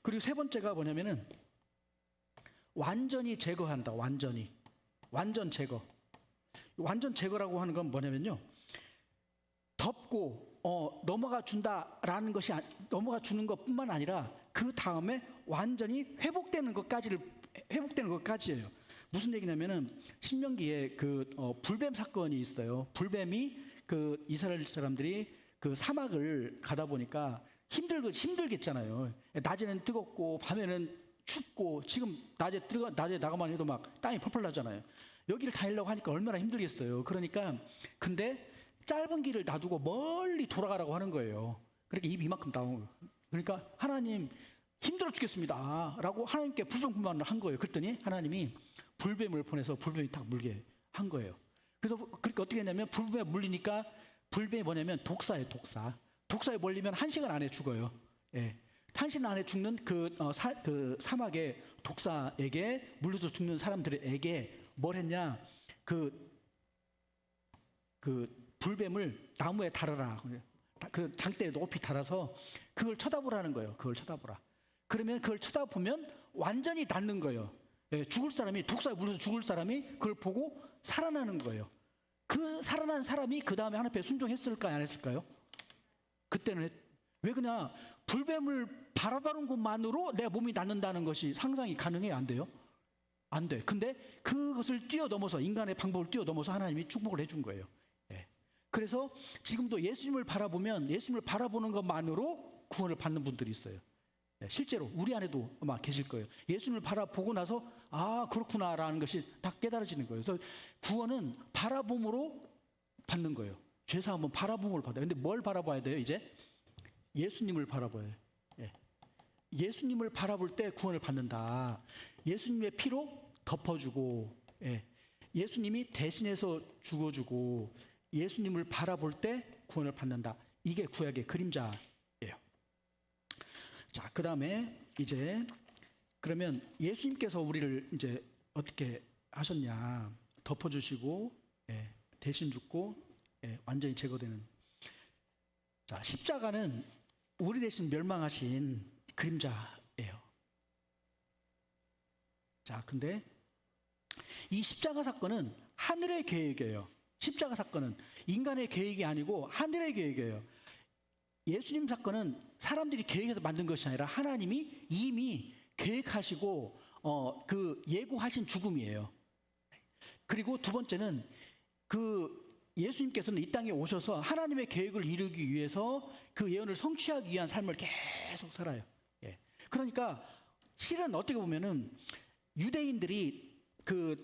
그리고 세 번째가 뭐냐면은 완전히 제거한다. 완전 제거. 완전 제거라고 하는 건 뭐냐면요, 덮고 넘어가 준다라는 것이 넘어가 주는 것뿐만 아니라 그 다음에 완전히 회복되는 것까지예요. 무슨 얘기냐면은 신명기에 불뱀 사건이 있어요. 불뱀이 이스라엘 사람들이 사막을 가다 보니까 힘들겠잖아요. 낮에는 뜨겁고 밤에는 춥고, 지금 낮에 나가만 해도 막 땀이 펄펄 나잖아요. 여기를 다니려고 하니까 얼마나 힘들겠어요. 그러니까 근데 짧은 길을 놔두고 멀리 돌아가라고 하는 거예요. 그러니까 입이 이만큼 나온 거예요. 그러니까 하나님 힘들어 죽겠습니다 라고 하나님께 불평불만을 한 거예요. 그랬더니 하나님이 불뱀을 보내서 불뱀이 딱 물게 한 거예요. 그래서 그렇게 어떻게 했냐면 불뱀에 물리니까, 불뱀이 뭐냐면 독사예요. 독사에 물리면 1시간 안에 죽어요. 예. 1시간 안에 죽는 사막의 독사에게 물려서 죽는 사람들에게 뭘 했냐, 불뱀을 나무에 달아라. 그 장대에 높이 달아서 그걸 쳐다보라는 거예요. 그걸 쳐다보라. 그러면 그걸 쳐다보면 완전히 낫는 거예요. 예, 죽을 사람이, 독사에 물려서 죽을 사람이 그걸 보고 살아나는 거예요. 그 살아난 사람이 그 다음에 하나님 앞에 순종했을까요? 안 했을까요? 그때는 왜 그냥 불뱀을 바라보는 것만으로 내 몸이 낫는다는 것이 상상이 가능해요? 안 돼요? 안 돼. 근데 그것을 뛰어넘어서, 인간의 방법을 뛰어넘어서 하나님이 축복을 해준 거예요. 예. 그래서 지금도 예수님을 바라보면 예수님을 바라보는 것만으로 구원을 받는 분들이 있어요. 예. 실제로 우리 안에도 아마 계실 거예요. 예수님을 바라보고 나서 아 그렇구나라는 것이 다 깨달아지는 거예요. 그래서 구원은 바라봄으로 받는 거예요. 죄사함은 바라봄으로 받아요. 근데 뭘 바라봐야 돼요? 이제 예수님을 바라봐야 해요. 예. 예수님을 바라볼 때 구원을 받는다. 예수님의 피로 덮어주고, 예. 예수님이 대신해서 죽어주고, 예수님을 바라볼 때 구원을 받는다. 이게 구약의 그림자예요. 자, 그 다음에 이제 그러면 예수님께서 우리를 이제 어떻게 하셨냐? 덮어주시고, 예. 대신 죽고, 예. 완전히 제거되는. 자, 십자가는 우리 대신 멸망하신 그림자예요. 자, 근데 이 십자가 사건은 하늘의 계획이에요. 십자가 사건은 인간의 계획이 아니고 하늘의 계획이에요. 예수님 사건은 사람들이 계획해서 만든 것이 아니라 하나님이 이미 계획하시고 그 예고하신 죽음이에요. 그리고 두 번째는 그 예수님께서는 이 땅에 오셔서 하나님의 계획을 이루기 위해서 그 예언을 성취하기 위한 삶을 계속 살아요. 예. 그러니까 실은 어떻게 보면은 유대인들이 그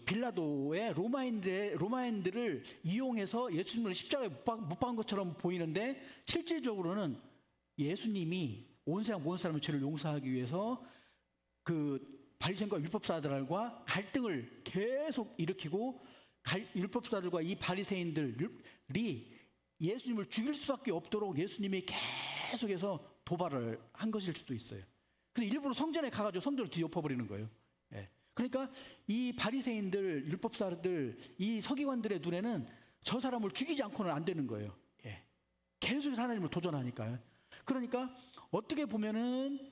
빌라도의 로마인들을 이용해서 예수님을 십자가에 못 박은 것처럼 보이는데 실질적으로는 예수님이 온 세상 모든 사람의 죄를 용서하기 위해서 그 바리새인과 율법사들과 갈등을 계속 일으키고 율법사들과 이 바리새인들이 예수님을 죽일 수밖에 없도록 예수님이 계속해서 도발을 한 것일 수도 있어요. 그래서 일부러 성전에 가가지고 성전을 뒤엎어버리는 거예요. 예. 그러니까 이 바리새인들, 율법사들, 이 서기관들의 눈에는 저 사람을 죽이지 않고는 안 되는 거예요. 예. 계속해서 하나님을 도전하니까요. 그러니까 어떻게 보면은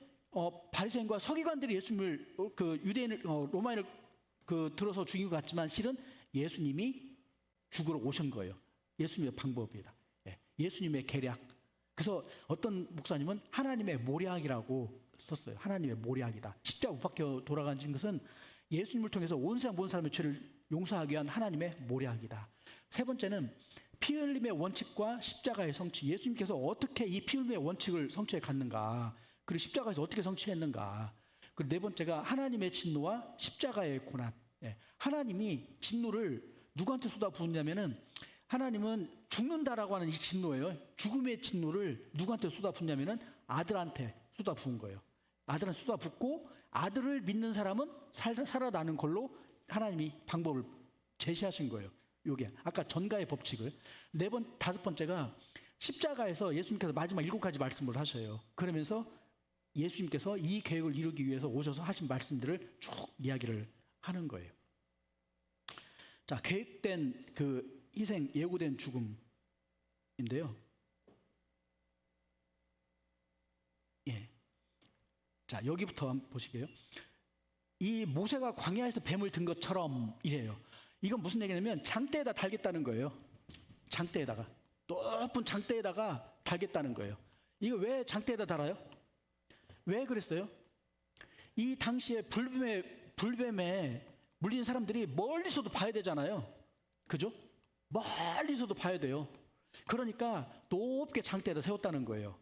바리새인과 서기관들이 예수님을 그 유대인을 로마인을 들어서 죽인 것 같지만 실은 예수님이 죽으러 오신 거예요. 예수님의 방법이다. 예. 예수님의 계략. 그래서 어떤 목사님은 하나님의 모략이라고 썼어요. 하나님의 모략이다. 십자가 못 박혀 돌아가신 것은 예수님을 통해서 온 세상 모든 사람의 죄를 용서하기 위한 하나님의 모략이다. 세 번째는 피 흘림의 원칙과 십자가의 성취. 예수님께서 어떻게 이 피 흘림의 원칙을 성취해 갔는가? 그리고 십자가에서 어떻게 성취했는가? 그리고 네 번째가 하나님의 진노와 십자가의 고난. 예. 하나님이 진노를 누구한테 쏟아부었냐면은 하나님은 죽는다라고 하는 이 진노예요. 죽음의 진노를 누구한테 쏟아붓냐면은 아들한테 쏟아부은 거예요. 아들한테 쏟아붓고 아들을 믿는 사람은 살아나는 걸로 하나님이 방법을 제시하신 거예요. 요게 아까 전가의 법칙을. 다섯 번째가 십자가에서 예수님께서 마지막 7가지 말씀을 하셔요. 그러면서 예수님께서 이 계획을 이루기 위해서 오셔서 하신 말씀들을 쭉 이야기를 하는 거예요. 자, 계획된 그 희생, 예고된 죽음인데요. 예. 자, 여기부터 한번 보시게요. 이 모세가 광야에서 뱀을 든 것처럼 이래요. 이건 무슨 얘기냐면 장대에다 달겠다는 거예요. 장대에다가. 높은 장대에다가 달겠다는 거예요. 이거 왜 장대에다 달아요? 왜 그랬어요? 이 당시에 불뱀에 물린 사람들이 멀리서도 봐야 되잖아요. 그죠? 멀리서도 봐야 돼요. 그러니까 높게 장대에다 세웠다는 거예요.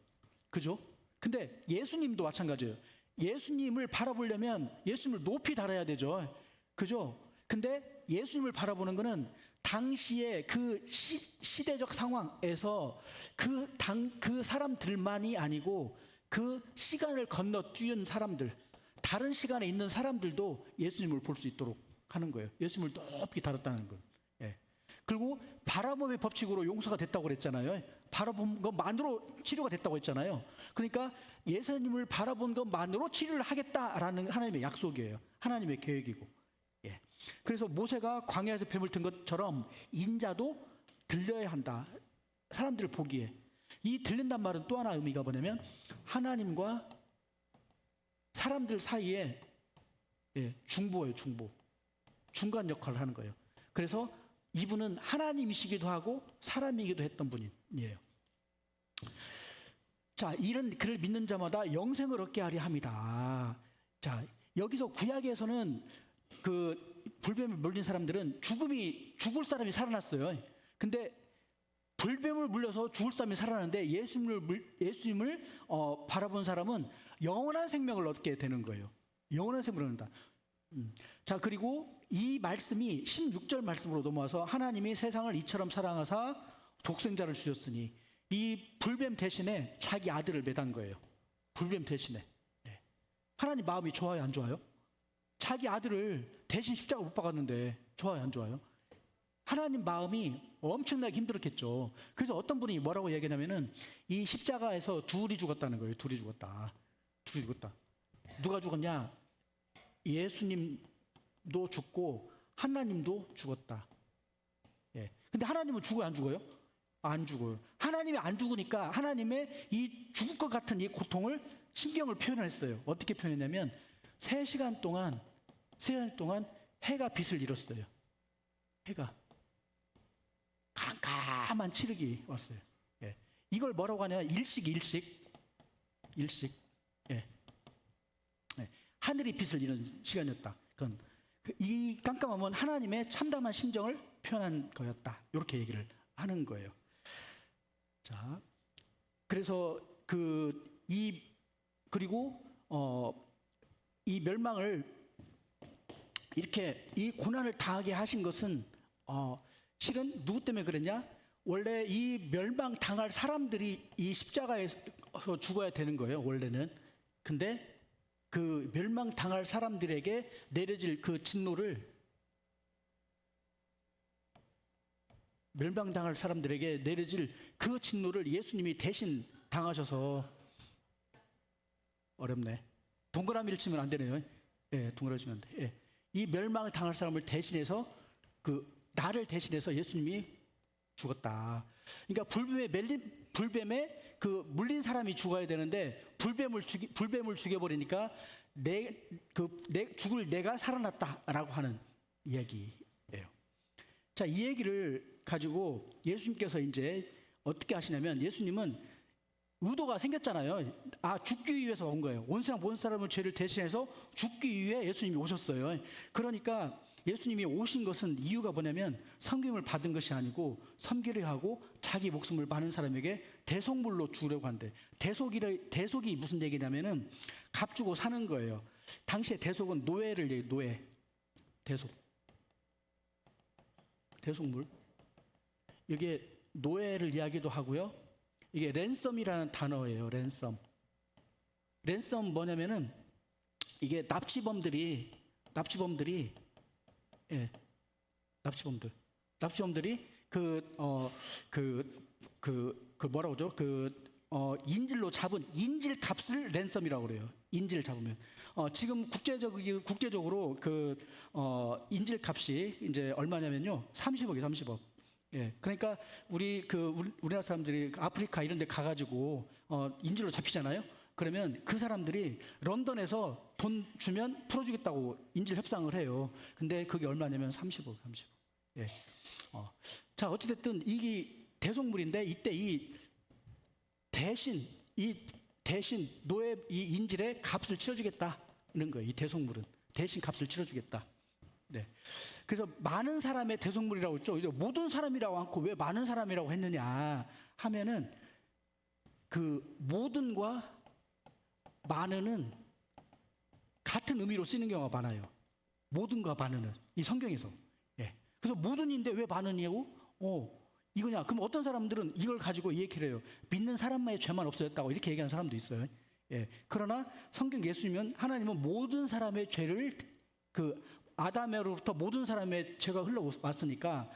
그죠? 근데 예수님도 마찬가지예요. 예수님을 바라보려면 예수님을 높이 달아야 되죠. 그죠? 근데 예수님을 바라보는 것은 당시의 그 시대적 상황에서 그 사람들만이 아니고 그 시간을 건너뛰은 사람들, 다른 시간에 있는 사람들도 예수님을 볼 수 있도록 하는 거예요. 예수님을 높이 달았다는 거예요. 예. 그리고 바라봄의 법칙으로 용서가 됐다고 그랬잖아요. 바라본 것만으로 치료가 됐다고 했잖아요. 그러니까 예수님을 바라본 것만으로 치료를 하겠다라는 하나님의 약속이에요. 하나님의 계획이고. 예. 그래서 모세가 광야에서 뱀을 든 것처럼 인자도 들려야 한다. 사람들을 보기에. 이 들린단 말은 또 하나 의미가 뭐냐면 하나님과 사람들 사이에 중보예요. 중보. 중간 역할을 하는 거예요. 그래서 이분은 하나님이시기도 하고 사람이기도 했던 분이에요. 자, 이런 그를 믿는 자마다 영생을 얻게 하려 합니다. 자, 여기서 구약에서는 그 불뱀을 물린 사람들은 죽을 사람이 살아났어요. 근데 불뱀을 물려서 죽을 사람이 살아났는데 예수님을 바라본 사람은 영원한 생명을 얻게 되는 거예요. 영원한 생명을 얻는다. 자, 그리고 이 말씀이 16절 말씀으로 넘어와서 하나님이 세상을 이처럼 사랑하사 독생자를 주셨으니, 이 불뱀 대신에 자기 아들을 매단 거예요. 불뱀 대신에. 하나님 마음이 좋아요, 안 좋아요? 자기 아들을 대신 십자가 못 박았는데 좋아요, 안 좋아요? 하나님 마음이 엄청나게 힘들었겠죠. 그래서 어떤 분이 뭐라고 얘기하냐면은 이 십자가에서 둘이 죽었다는 거예요. 둘이 죽었다. 누가 죽었냐? 예수님도 죽고 하나님도 죽었다. 근데 하나님은 죽어요, 안 죽어요? 안 죽어요. 하나님이 안 죽으니까 하나님의 이 죽을 것 같은 이 고통을 심경을 표현했어요. 어떻게 표현했냐면 3시간 동안 해가 빛을 잃었어요. 해가 깜깜한 칠흑이 왔어요. 이걸 뭐라고 하냐면 일식. 하늘이 빛을 잃은 시간이었다. 그건 이 깜깜함은 하나님의 참담한 심정을 표현한 거였다. 이렇게 얘기를 하는 거예요. 자, 그래서 그리고 이 멸망을 이렇게 이 고난을 당하게 하신 것은 실은 누구 때문에 그랬냐? 원래 이 멸망 당할 사람들이 이 십자가에서 죽어야 되는 거예요, 원래는. 근데 그 멸망 당할 사람들에게 내려질 그 진노를, 멸망당할 사람들에게 내려질 그 진노를 예수님이 대신 당하셔서, 어렵네. 동그라미를 치면 안 되네요. 동그라미 치면 안 돼. 이 멸망을 당할 사람을 대신해서, 나를 대신해서 예수님이 죽었다. 그러니까 불뱀에 물린 사람이 죽어야 되는데 불뱀을 죽여버리니까 죽을 내가 살아났다라고 하는 이야기예요. 자, 이 얘기를 가지고 예수님께서 이제 어떻게 하시냐면, 예수님은 의도가 생겼잖아요. 죽기 위해서 온 거예요. 온 세상 모든 사람을 죄를 대신해서 죽기 위해 예수님이 오셨어요. 그러니까 예수님이 오신 것은 이유가 뭐냐면 섬김을 받은 것이 아니고 섬기려 하고 자기 목숨을 많은 사람에게 대속물로 주려고 한대. 대속이 무슨 얘기냐면은 값주고 사는 거예요. 당시에 대속은 노예를 얘기해요. 노예. 대속물. 이게 노예를 이야기도 하고요. 이게 랜섬이라는 단어예요. 랜섬 뭐냐면은 이게 납치범들이 뭐라고 그러죠? 인질로 잡은 인질 값을 랜섬이라고 그래요. 인질을 잡으면. 지금 국제적으로 인질 값이 이제 얼마냐면요. 30억이에요, 30억. 그러니까 우리나라 사람들이 아프리카 이런 데 가가지고 인질로 잡히잖아요. 그러면 그 사람들이 런던에서 돈 주면 풀어주겠다고 인질 협상을 해요. 근데 그게 얼마냐면 30억. 자, 어찌됐든 이게 대속물인데, 이때 대신 노예 이 인질의 값을 치러주겠다는 거예요. 이 대속물은 대신 값을 치러주겠다. 그래서 많은 사람의 대속물이라고 했죠. 모든 사람이라고 않고 왜 많은 사람이라고 했느냐 하면은 모든과 많은은 같은 의미로 쓰이는 경우가 많아요. 모든과 많은은 이 성경에서. 그래서 모든인데 왜 많으냐고? 이거냐? 그럼 어떤 사람들은 이걸 가지고 얘기를 해요. 믿는 사람만의 죄만 없어졌다고 이렇게 얘기하는 사람도 있어요. 그러나 성경 예수님은, 하나님은 모든 사람의 죄를 아담으로부터 모든 사람의 죄가 흘러왔으니까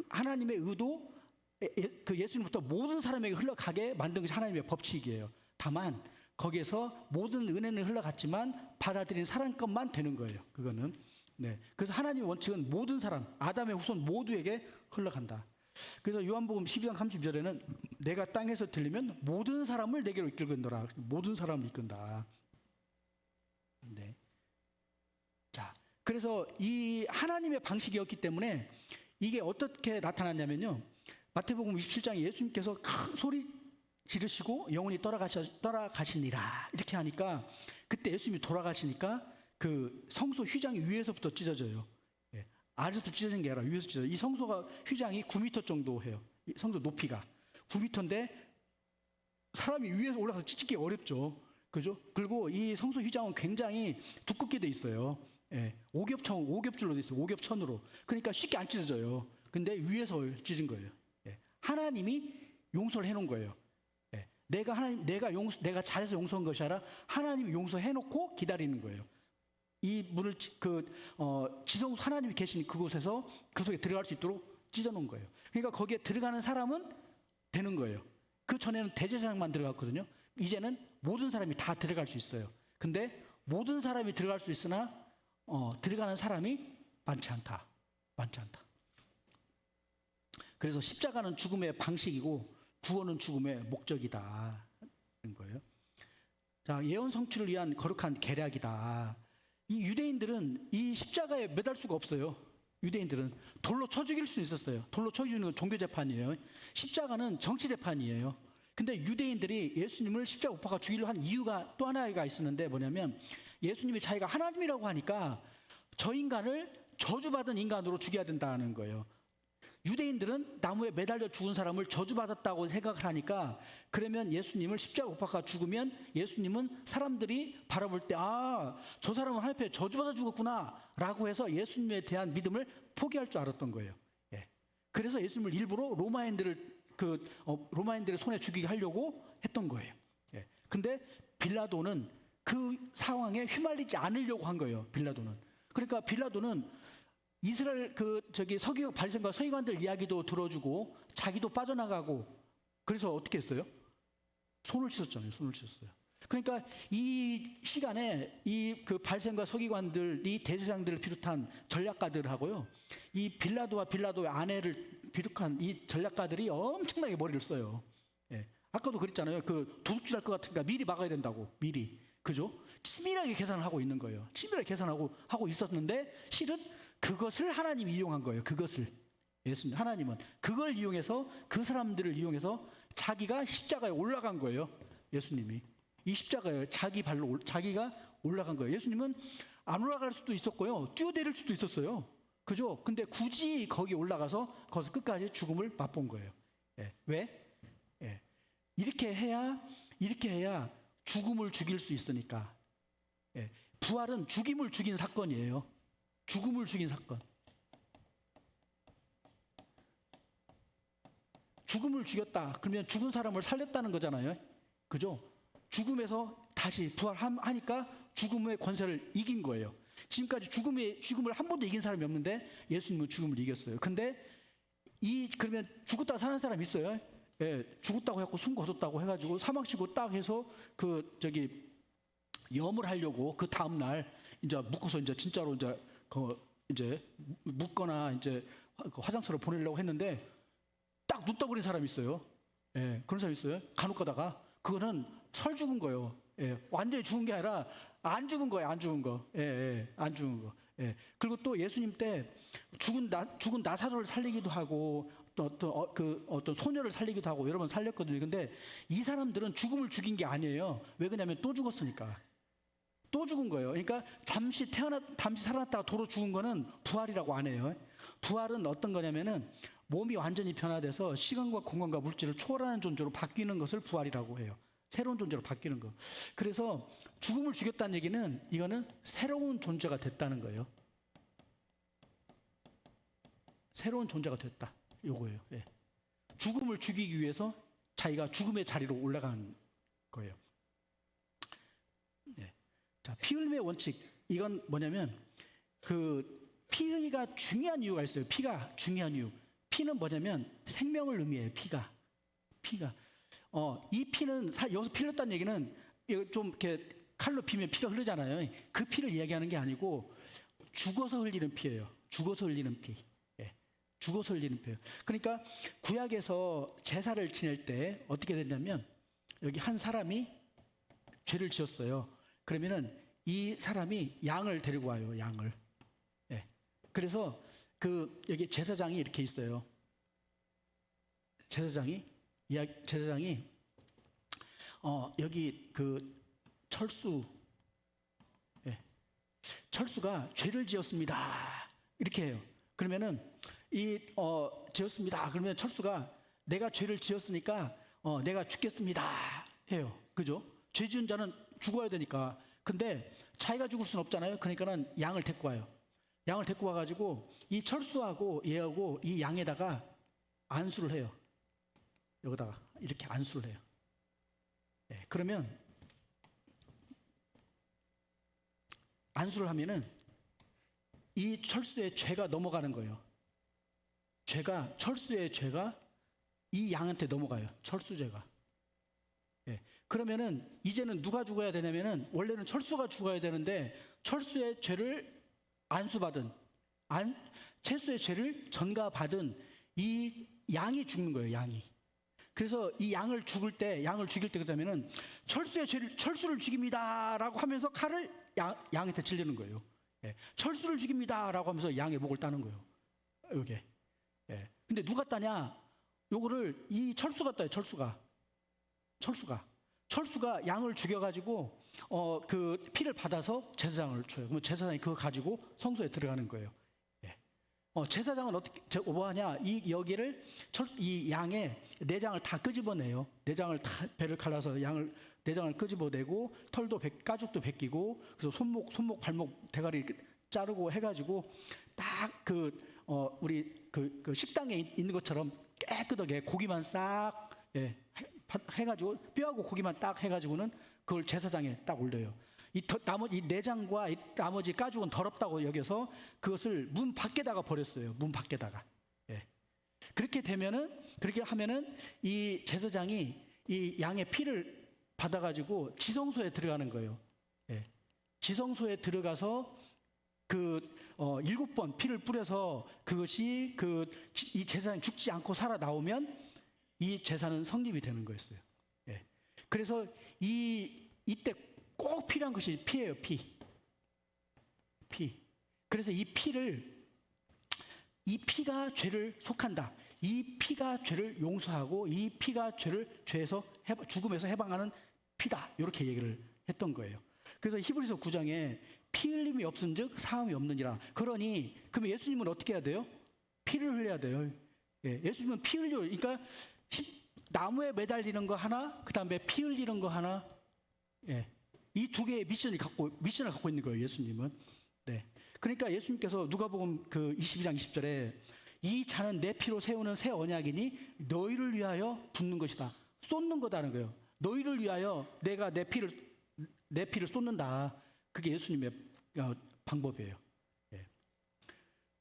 하나님의 의도, 예수님부터 모든 사람에게 흘러가게 만든 것이 하나님의 법칙이에요. 다만 거기에서 모든 은혜는 흘러갔지만 받아들인 사람 것만 되는 거예요. 그거는. 그래서 하나님의 원칙은 모든 사람, 아담의 후손 모두에게 흘러간다. 그래서 요한복음 12장 30절에는 내가 땅에서 들리면 모든 사람을 내게로 이끌건더라. 모든 사람을 이끈다. 네. 자, 그래서 이 하나님의 방식이었기 때문에 이게 어떻게 나타났냐면요. 마태복음 27장에 예수님께서 큰 소리 지르시고 영혼이 떠나가시니라 이렇게 하니까 그때 예수님이 돌아가시니까 그 성소 휘장이 위에서부터 찢어져요. 예. 아래서부터 찢어진 게 아니라 위에서 찢어져요. 이 성소가 휘장이 9m 정도 해요. 이 성소 높이가 9m인데 사람이 위에서 올라가서 찢기 어렵죠. 그죠? 그리고 이 성소 휘장은 굉장히 두껍게 돼 있어요. 예. 오겹줄로 돼 있어요. 오겹천으로. 그러니까 쉽게 안 찢어져요. 근데 위에서 찢은 거예요. 예. 하나님이 용서를 해놓은 거예요. 예. 내가 잘해서 용서한 것이 아니라 하나님이 용서해놓고 기다리는 거예요. 이 문을 지성 하나님이 계신 그곳에서 그 속에 들어갈 수 있도록 찢어놓은 거예요. 그러니까 거기에 들어가는 사람은 되는 거예요. 그 전에는 대제사장만 들어갔거든요. 이제는 모든 사람이 다 들어갈 수 있어요. 근데 모든 사람이 들어갈 수 있으나 들어가는 사람이 많지 않다. 그래서 십자가는 죽음의 방식이고 구원은 죽음의 목적이다. 는 거예요. 자, 예언 성취를 위한 거룩한 계략이다. 이 유대인들은 이 십자가에 매달 수가 없어요. 유대인들은 돌로 쳐 죽일 수 있었어요. 돌로 쳐 죽이는 건 종교 재판이에요. 십자가는 정치 재판이에요. 근데 유대인들이 예수님을 십자가 못 박아 죽이려 한 이유가 또 하나가 있었는데 뭐냐면 예수님이 자기가 하나님이라고 하니까 저 인간을 저주받은 인간으로 죽여야 된다는 거예요. 유대인들은 나무에 매달려 죽은 사람을 저주받았다고 생각을 하니까 그러면 예수님을 십자가 못 박아 죽으면 예수님은 사람들이 바라볼 때 저 사람은 하나님 앞에 저주받아 죽었구나 라고 해서 예수님에 대한 믿음을 포기할 줄 알았던 거예요. 예. 그래서 예수님을 일부러 로마인들의 손에 죽이게 하려고 했던 거예요. 예. 근데 빌라도는 그 상황에 휘말리지 않으려고 한 거예요. 빌라도는. 그러니까 빌라도는 이스라엘 바리새인과 서기관들 이야기도 들어주고 자기도 빠져나가고 그래서 어떻게 했어요? 손을 씻었잖아요. 손을 씻었어요. 그러니까 이 시간에 그 바리새인과 서기관들, 이 대제사장들을 비롯한 전략가들하고요, 이 빌라도의 아내를 비롯한 이 전략가들이 엄청나게 머리를 써요. 예. 아까도 그랬잖아요. 그 도둑질할 것 같으니까 미리 막아야 된다고. 미리. 그죠? 치밀하게 계산을 하고 있는 거예요. 치밀하게 계산하고 있었는데 실은 그것을 하나님이 이용한 거예요. 그것을 예수님 하나님은 그걸 이용해서 그 사람들을 이용해서 자기가 십자가에 올라간 거예요. 예수님이 이 십자가에 자기가 올라간 거예요. 예수님은 안 올라갈 수도 있었고요. 뛰어내릴 수도 있었어요. 그죠? 근데 굳이 거기 올라가서 거기서 끝까지 죽음을 맛본 거예요. 예. 왜? 예. 이렇게 해야 죽음을 죽일 수 있으니까. 예. 부활은 죽임을 죽인 사건이에요. 죽음을 죽인 사건. 죽음을 죽였다. 그러면 죽은 사람을 살렸다는 거잖아요. 그죠? 죽음에서 다시 부활하니까 죽음의 권세를 이긴 거예요. 지금까지 죽음을 한 번도 이긴 사람이 없는데 예수님은 죽음을 이겼어요. 근데 그러면 죽었다가 사는 사람이 있어요. 예, 죽었다고 해갖고 숨 거뒀다고 해가지고 사망치고 딱 해서 염을 하려고 그 다음날 이제 묶어서 이제 진짜로 이제 묶거나 이제 화장실로 보내려고 했는데 딱 눈 떠버린 사람이 있어요. 예, 그런 사람이 있어요. 간혹 가다가 그거는 설 죽은 거예요. 예, 완전히 죽은 게 아니라 안 죽은 거예요. 안 죽은 거. 예, 안 죽은 거. 예. 그리고 또 예수님 때 죽은 나사로를 살리기도 하고 어떤 소녀를 살리기도 하고 여러 번 살렸거든요. 근데 이 사람들은 죽음을 죽인 게 아니에요. 왜 그러냐면 또 죽었으니까. 또 죽은 거예요. 그러니까 잠시 살아났다가 도로 죽은 거는 부활이라고 안 해요. 부활은 어떤 거냐면은 몸이 완전히 변화돼서 시간과 공간과 물질을 초월하는 존재로 바뀌는 것을 부활이라고 해요. 새로운 존재로 바뀌는 거. 그래서 죽음을 죽였다는 얘기는 이거는 새로운 존재가 됐다는 거예요. 새로운 존재가 됐다. 요거예요. 예. 죽음을 죽이기 위해서 자기가 죽음의 자리로 올라간 거예요. 예. 자, 피 흘림의 원칙. 이건 뭐냐면 피가 중요한 이유가 있어요. 피가 중요한 이유. 피는 뭐냐면 생명을 의미해요. 피가. 이 피는 여기서 피 흘렸다는 얘기는 좀 이렇게 칼로 비면 피가 흐르잖아요. 그 피를 이야기하는 게 아니고 죽어서 흘리는 피예요. 죽어서 흘리는 피. 예. 죽어서 흘리는 피예요. 그러니까 구약에서 제사를 지낼 때 어떻게 됐냐면 여기 한 사람이 죄를 지었어요. 그러면은 이 사람이 양을 데리고 와요. 양을. 예. 그래서 여기 제사장이 이렇게 있어요. 제사장이 여기 철수, 예. 철수가 죄를 지었습니다. 이렇게 해요. 그러면은 지었습니다. 그러면 철수가 내가 죄를 지었으니까 내가 죽겠습니다. 해요. 그죠? 죄 지은 자는 죽어야 되니까. 근데 자기가 죽을 수는 없잖아요. 그러니까는 양을 데리고 와요. 양을 데리고 와가지고 이 철수하고 얘하고 이 양에다가 안수를 해요. 여기다가 이렇게 안수를 해요. 네, 그러면 안수를 하면은 이 철수의 죄가 넘어가는 거예요. 철수의 죄가 이 양한테 넘어가요. 철수죄가. 예. 그러면은 이제는 누가 죽어야 되냐면은 원래는 철수가 죽어야 되는데 철수의 죄를 철수의 죄를 전가받은 이 양이 죽는 거예요. 양이. 그래서 이 양을 죽일 때 그러면은 철수를 죽입니다라고 하면서 칼을 양한테 찔리는 거예요. 예. 철수를 죽입니다라고 하면서 양의 목을 따는 거예요. 이게. 예. 근데 누가 따냐? 요거를 이 철수가 따요. 철수가 양을 죽여가지고 피를 받아서 제사장을 줘요. 그러면 제사장이 그거 가지고 성소에 들어가는 거예요. 예. 제사장은 어떻게 뭐 하냐? 여기를 이 양의 내장을 다 끄집어내요. 내장을 다 배를 갈라서 내장을 끄집어내고 털도 가죽도 벗기고 그래서 손목, 발목, 대가리 자르고 해가지고 딱 우리 식당에 있는 것처럼 깨끗하게 고기만 싹 해가지고 뼈하고 고기만 딱 해가지고는 그걸 제사장에 딱 올려요. 이 내장과 이 나머지 가죽은 더럽다고 여겨서 그것을 문 밖에다가 버렸어요. 문 밖에다가. 예. 그렇게 하면은 이 제사장이 이 양의 피를 받아가지고 지성소에 들어가는 거예요. 예. 지성소에 들어가서 7번 피를 뿌려서 그것이 이 제사장이 죽지 않고 살아 나오면 이 제사는 성립이 되는 거였어요. 예. 그래서 이때 꼭 필요한 것이 피예요. 피. 그래서 이 피가 죄를 속한다. 이 피가 죄를 용서하고 이 피가 죽음에서 해방하는 피다. 이렇게 얘기를 했던 거예요. 그래서 히브리서 9장에 피 흘림이 없은즉 사함이 없느니라. 그러면 예수님은 어떻게 해야 돼요? 피를 흘려야 돼요. 예, 예수님은 피 흘려. 그러니까 나무에 매달리는 거 하나, 그 다음에 피 흘리는 거 하나. 예, 이 두 개의 미션을 갖고 있는 거예요. 예수님은. 네. 그러니까 예수님께서 누가복음 22장 20절에 이 잔은 내 피로 세우는 새 언약이니 너희를 위하여 붓는 것이다. 쏟는 거다는 거예요. 너희를 위하여 내가 내 피를 쏟는다. 그게 예수님의 방법이에요. 예.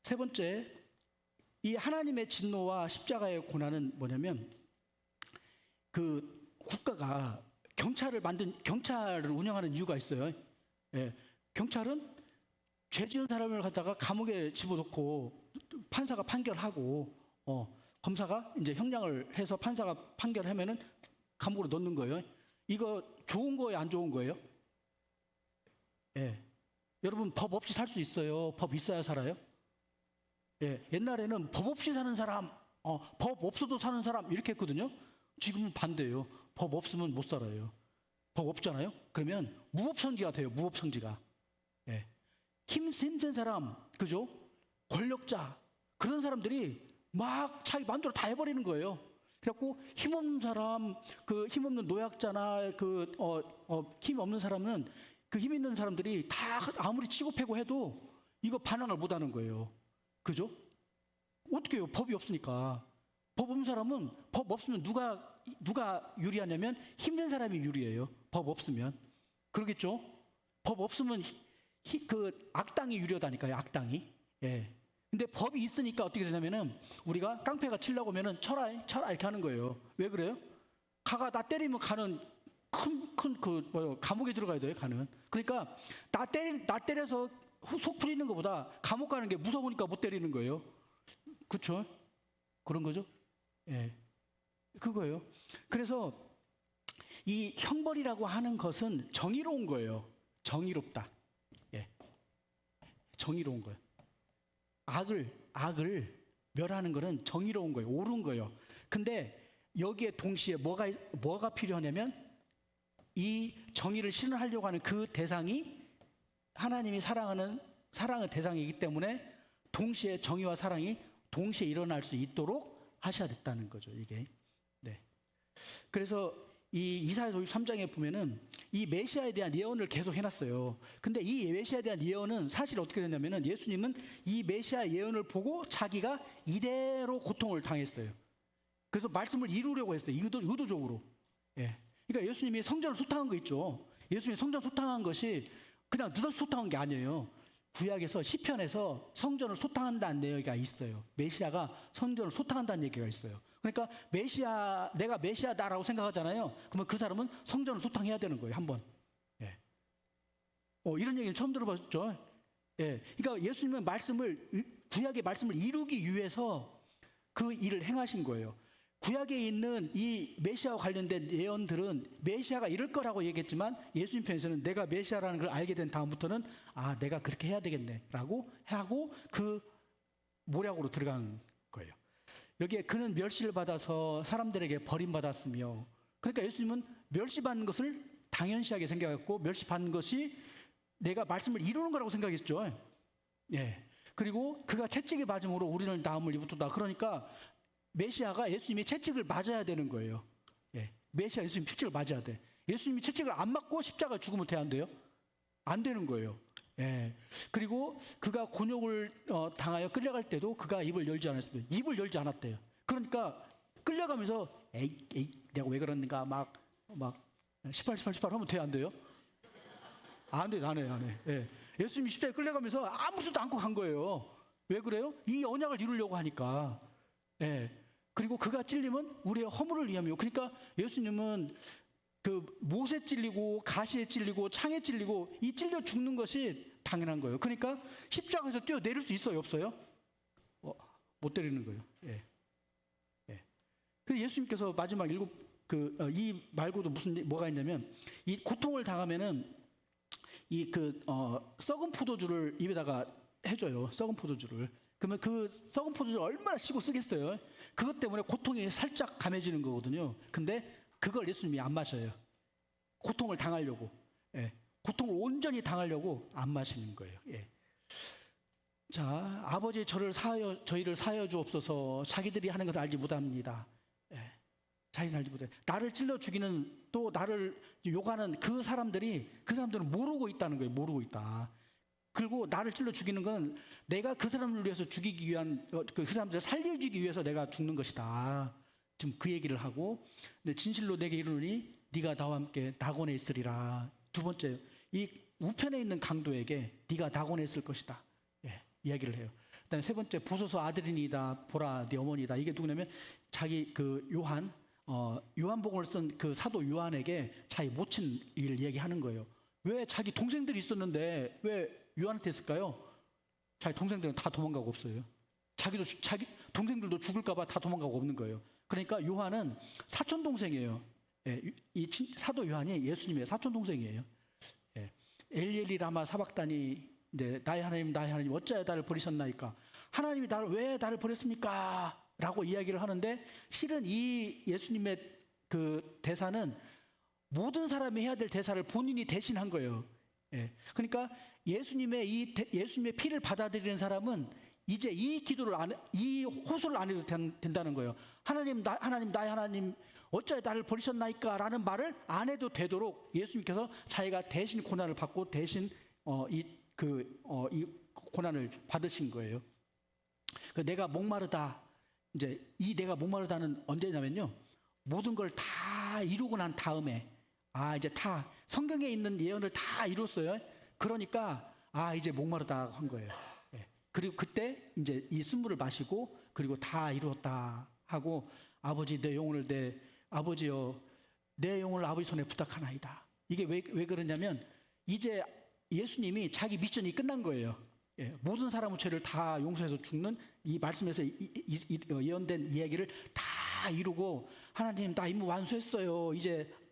세 번째, 이 하나님의 진노와 십자가의 고난은 뭐냐면 국가가 경찰을 운영하는 이유가 있어요. 예. 경찰은 죄 지은 사람을 갖다가 감옥에 집어넣고 판사가 판결하고 검사가 이제 형량을 해서 판사가 판결하면은 감옥으로 넣는 거예요. 이거 좋은 거예요, 안 좋은 거예요? 예. 여러분 법 없이 살 수 있어요? 법 있어야 살아요? 예. 옛날에는 법 없이 사는 사람, 법 없어도 사는 사람 이렇게 했거든요. 지금은 반대예요. 법 없으면 못 살아요. 법 없잖아요. 그러면 무법천지가 돼요. 무법천지가. 예. 힘센 사람, 그죠? 권력자 그런 사람들이 막 자기 마음대로 다 해버리는 거예요. 그래갖고 힘없는 사람, 힘없는 노약자나 힘 없는 사람은 힘 있는 사람들이 다 아무리 치고 패고 해도 이거 반항을 못 하는 거예요. 그죠? 어떻게 해요? 법이 없으니까. 법 없는 사람은 법 없으면 누가 유리하냐면 힘든 사람이 유리해요. 법 없으면. 그러겠죠? 법 없으면 악당이 유리하다니까요. 악당이. 예. 근데 법이 있으니까 어떻게 되냐면은 우리가 깡패가 치려고 하면은 쳐라 이렇게 하는 거예요. 왜 그래요? 가가 나 때리면 가는 감옥에 들어가야 돼요. 가는. 그러니까 나 때려서 속 풀리는 것보다 감옥 가는 게 무서우니까 못 때리는 거예요. 그렇죠? 그런 거죠. 예, 그거예요. 그래서 이 형벌이라고 하는 것은 정의로운 거예요. 정의롭다. 예, 정의로운 거예요. 악을 멸하는 거는 정의로운 거예요. 옳은 거예요. 근데 여기에 동시에 뭐가 필요하냐면 이 정의를 실현하려고 하는 그 대상이 하나님이 사랑의 대상이기 때문에 동시에 정의와 사랑이 동시에 일어날 수 있도록 하셔야 됐다는 거죠, 이게. 네. 그래서 이 이사야 53장에 보면은 이 메시아에 대한 예언을 계속 해놨어요. 근데 이 메시아에 대한 예언은 사실 어떻게 됐냐면은 예수님은 이 메시아 예언을 보고 자기가 이대로 고통을 당했어요. 그래서 말씀을 이루려고 했어요. 의도적으로. 예. 그러니까 예수님이 성전을 소탕한 거 있죠. 예수님이 성전 소탕한 것이 그냥 늦어서 소탕한 게 아니에요. 구약에서 시편에서 성전을 소탕한다는 얘기가 있어요. 메시아가 성전을 소탕한다는 얘기가 있어요. 그러니까 내가 메시아다라고 생각하잖아요. 그러면 그 사람은 성전을 소탕해야 되는 거예요, 한번. 예. 이런 얘기는 처음 들어봤죠. 예. 그러니까 예수님은 구약의 말씀을 이루기 위해서 그 일을 행하신 거예요. 구약에 있는 이 메시아와 관련된 예언들은 메시아가 이럴 거라고 얘기했지만 예수님 편에서는 내가 메시아라는 걸 알게 된 다음부터는 내가 그렇게 해야 되겠네 라고 하고 그 모략으로 들어간 거예요. 여기에 그는 멸시를 받아서 사람들에게 버림받았으며, 그러니까 예수님은 멸시받는 것을 당연시하게 생각했고 멸시받는 것이 내가 말씀을 이루는 거라고 생각했죠. 예. 그리고 그가 채찍에 맞음으로 우리는 나음을 입었다. 그러니까 메시아가 예수님이 채찍을 맞아야 되는 거예요. 예. 메시아 예수님 채찍을 맞아야 돼. 예수님이 채찍을 안 맞고 십자가 죽으면 돼, 안 돼요? 안 되는 거예요. 예. 그리고 그가 곤욕을 당하여 끌려갈 때도 그가 입을 열지 않았습니다. 입을 열지 않았대요. 그러니까 끌려가면서 에이 내가 왜 그랬는가 막 18 하면 돼, 안 돼요? 안 해요. 예. 예수님이 십자가에 끌려가면서 아무 수도 않고 간 거예요. 왜 그래요? 이 언약을 이루려고 하니까. 예. 그리고 그가 찔리면 우리의 허물을 위함이요. 그러니까 예수님은 그 못에 찔리고 가시에 찔리고 창에 찔리고 이 찔려 죽는 것이 당연한 거예요. 그러니까 십자가에서 뛰어내릴 수 있어요, 없어요? 못 때리는 거예요. 예. 예. 그래서 예수님께서 마지막 이 말고도 뭐가 있냐면 이 고통을 당하면은 썩은 포도주를 입에다가 해줘요. 썩은 포도주를. 그러면 그 썩은 포도주를 얼마나 씻고 쓰겠어요? 그것 때문에 고통이 살짝 감해지는 거거든요. 근데 그걸 예수님이 안 마셔요. 고통을 당하려고. 예. 고통을 온전히 당하려고 안 마시는 거예요. 예. 자, 아버지 저희를 사하여 주옵소서. 자기들이 하는 것을 알지 못합니다. 예. 자기들 알지 못해. 나를 찔러 죽이는, 또 나를 욕하는 그 사람들은 모르고 있다는 거예요. 모르고 있다. 그리고 나를 찔러 죽이는 건 내가 그 사람을 위해서 죽이기 위한, 그 사람들을 살려주기 위해서 내가 죽는 것이다. 지금 그 얘기를 하고, 근데 진실로 내게 이르노니 네가 나와 함께 낙원에 있으리라. 두 번째, 이 우편에 있는 강도에게 네가 낙원에 있을 것이다. 예, 이야기를 해요. 그다음에 세 번째, 보소서 아들이니다. 보라 네 어머니다. 이게 누구냐면 자기 요한복음을 쓴 그 사도 요한에게 자기 모친 일을 얘기하는 거예요. 왜 자기 동생들이 있었는데 왜 요한한테 했을까요? 자기 동생들은 다 도망가고 없어요. 자기 동생들도 죽을까봐 다 도망가고 없는 거예요. 그러니까 요한은 사촌 동생이에요. 예, 사도 요한이 예수님의 사촌 동생이에요. 예, 엘리엘리 라마 사박다니, 나의 하나님 어찌하여 나를 버리셨나이까? 하나님이 왜 나를 버렸습니까? 라고 이야기를 하는데, 실은 이 예수님의 그 대사는 모든 사람이 해야 될 대사를 본인이 대신한 거예요. 예. 그러니까 예수님의 피를 받아들이는 사람은 이제 이 호소를 안 해도 된다는 거예요. 하나님, 나의 하나님, 어찌하여 나를 버리셨나이까? 라는 말을 안 해도 되도록 예수님께서 자기가 대신 고난을 받고 대신 이 고난을 받으신 거예요. 내가 목마르다. 이제 이 내가 목마르다는 언제냐면요, 모든 걸 다 이루고 난 다음에, 이제 다 성경에 있는 예언을 다 이뤘어요. 그러니까 이제 목마르다 한 거예요. 예. 그리고 그때 이제 이 쓴물을 마시고, 그리고 다 이루었다 하고, 아버지여 내 영혼을 아버지 손에 부탁하나이다. 이게 왜 그러냐면 이제 예수님이 자기 미션이 끝난 거예요. 예, 모든 사람의 죄를 다 용서해서 죽는 이 말씀에서 예언된 이야기를 다 이루고 하나님 나 임무 완수했어요.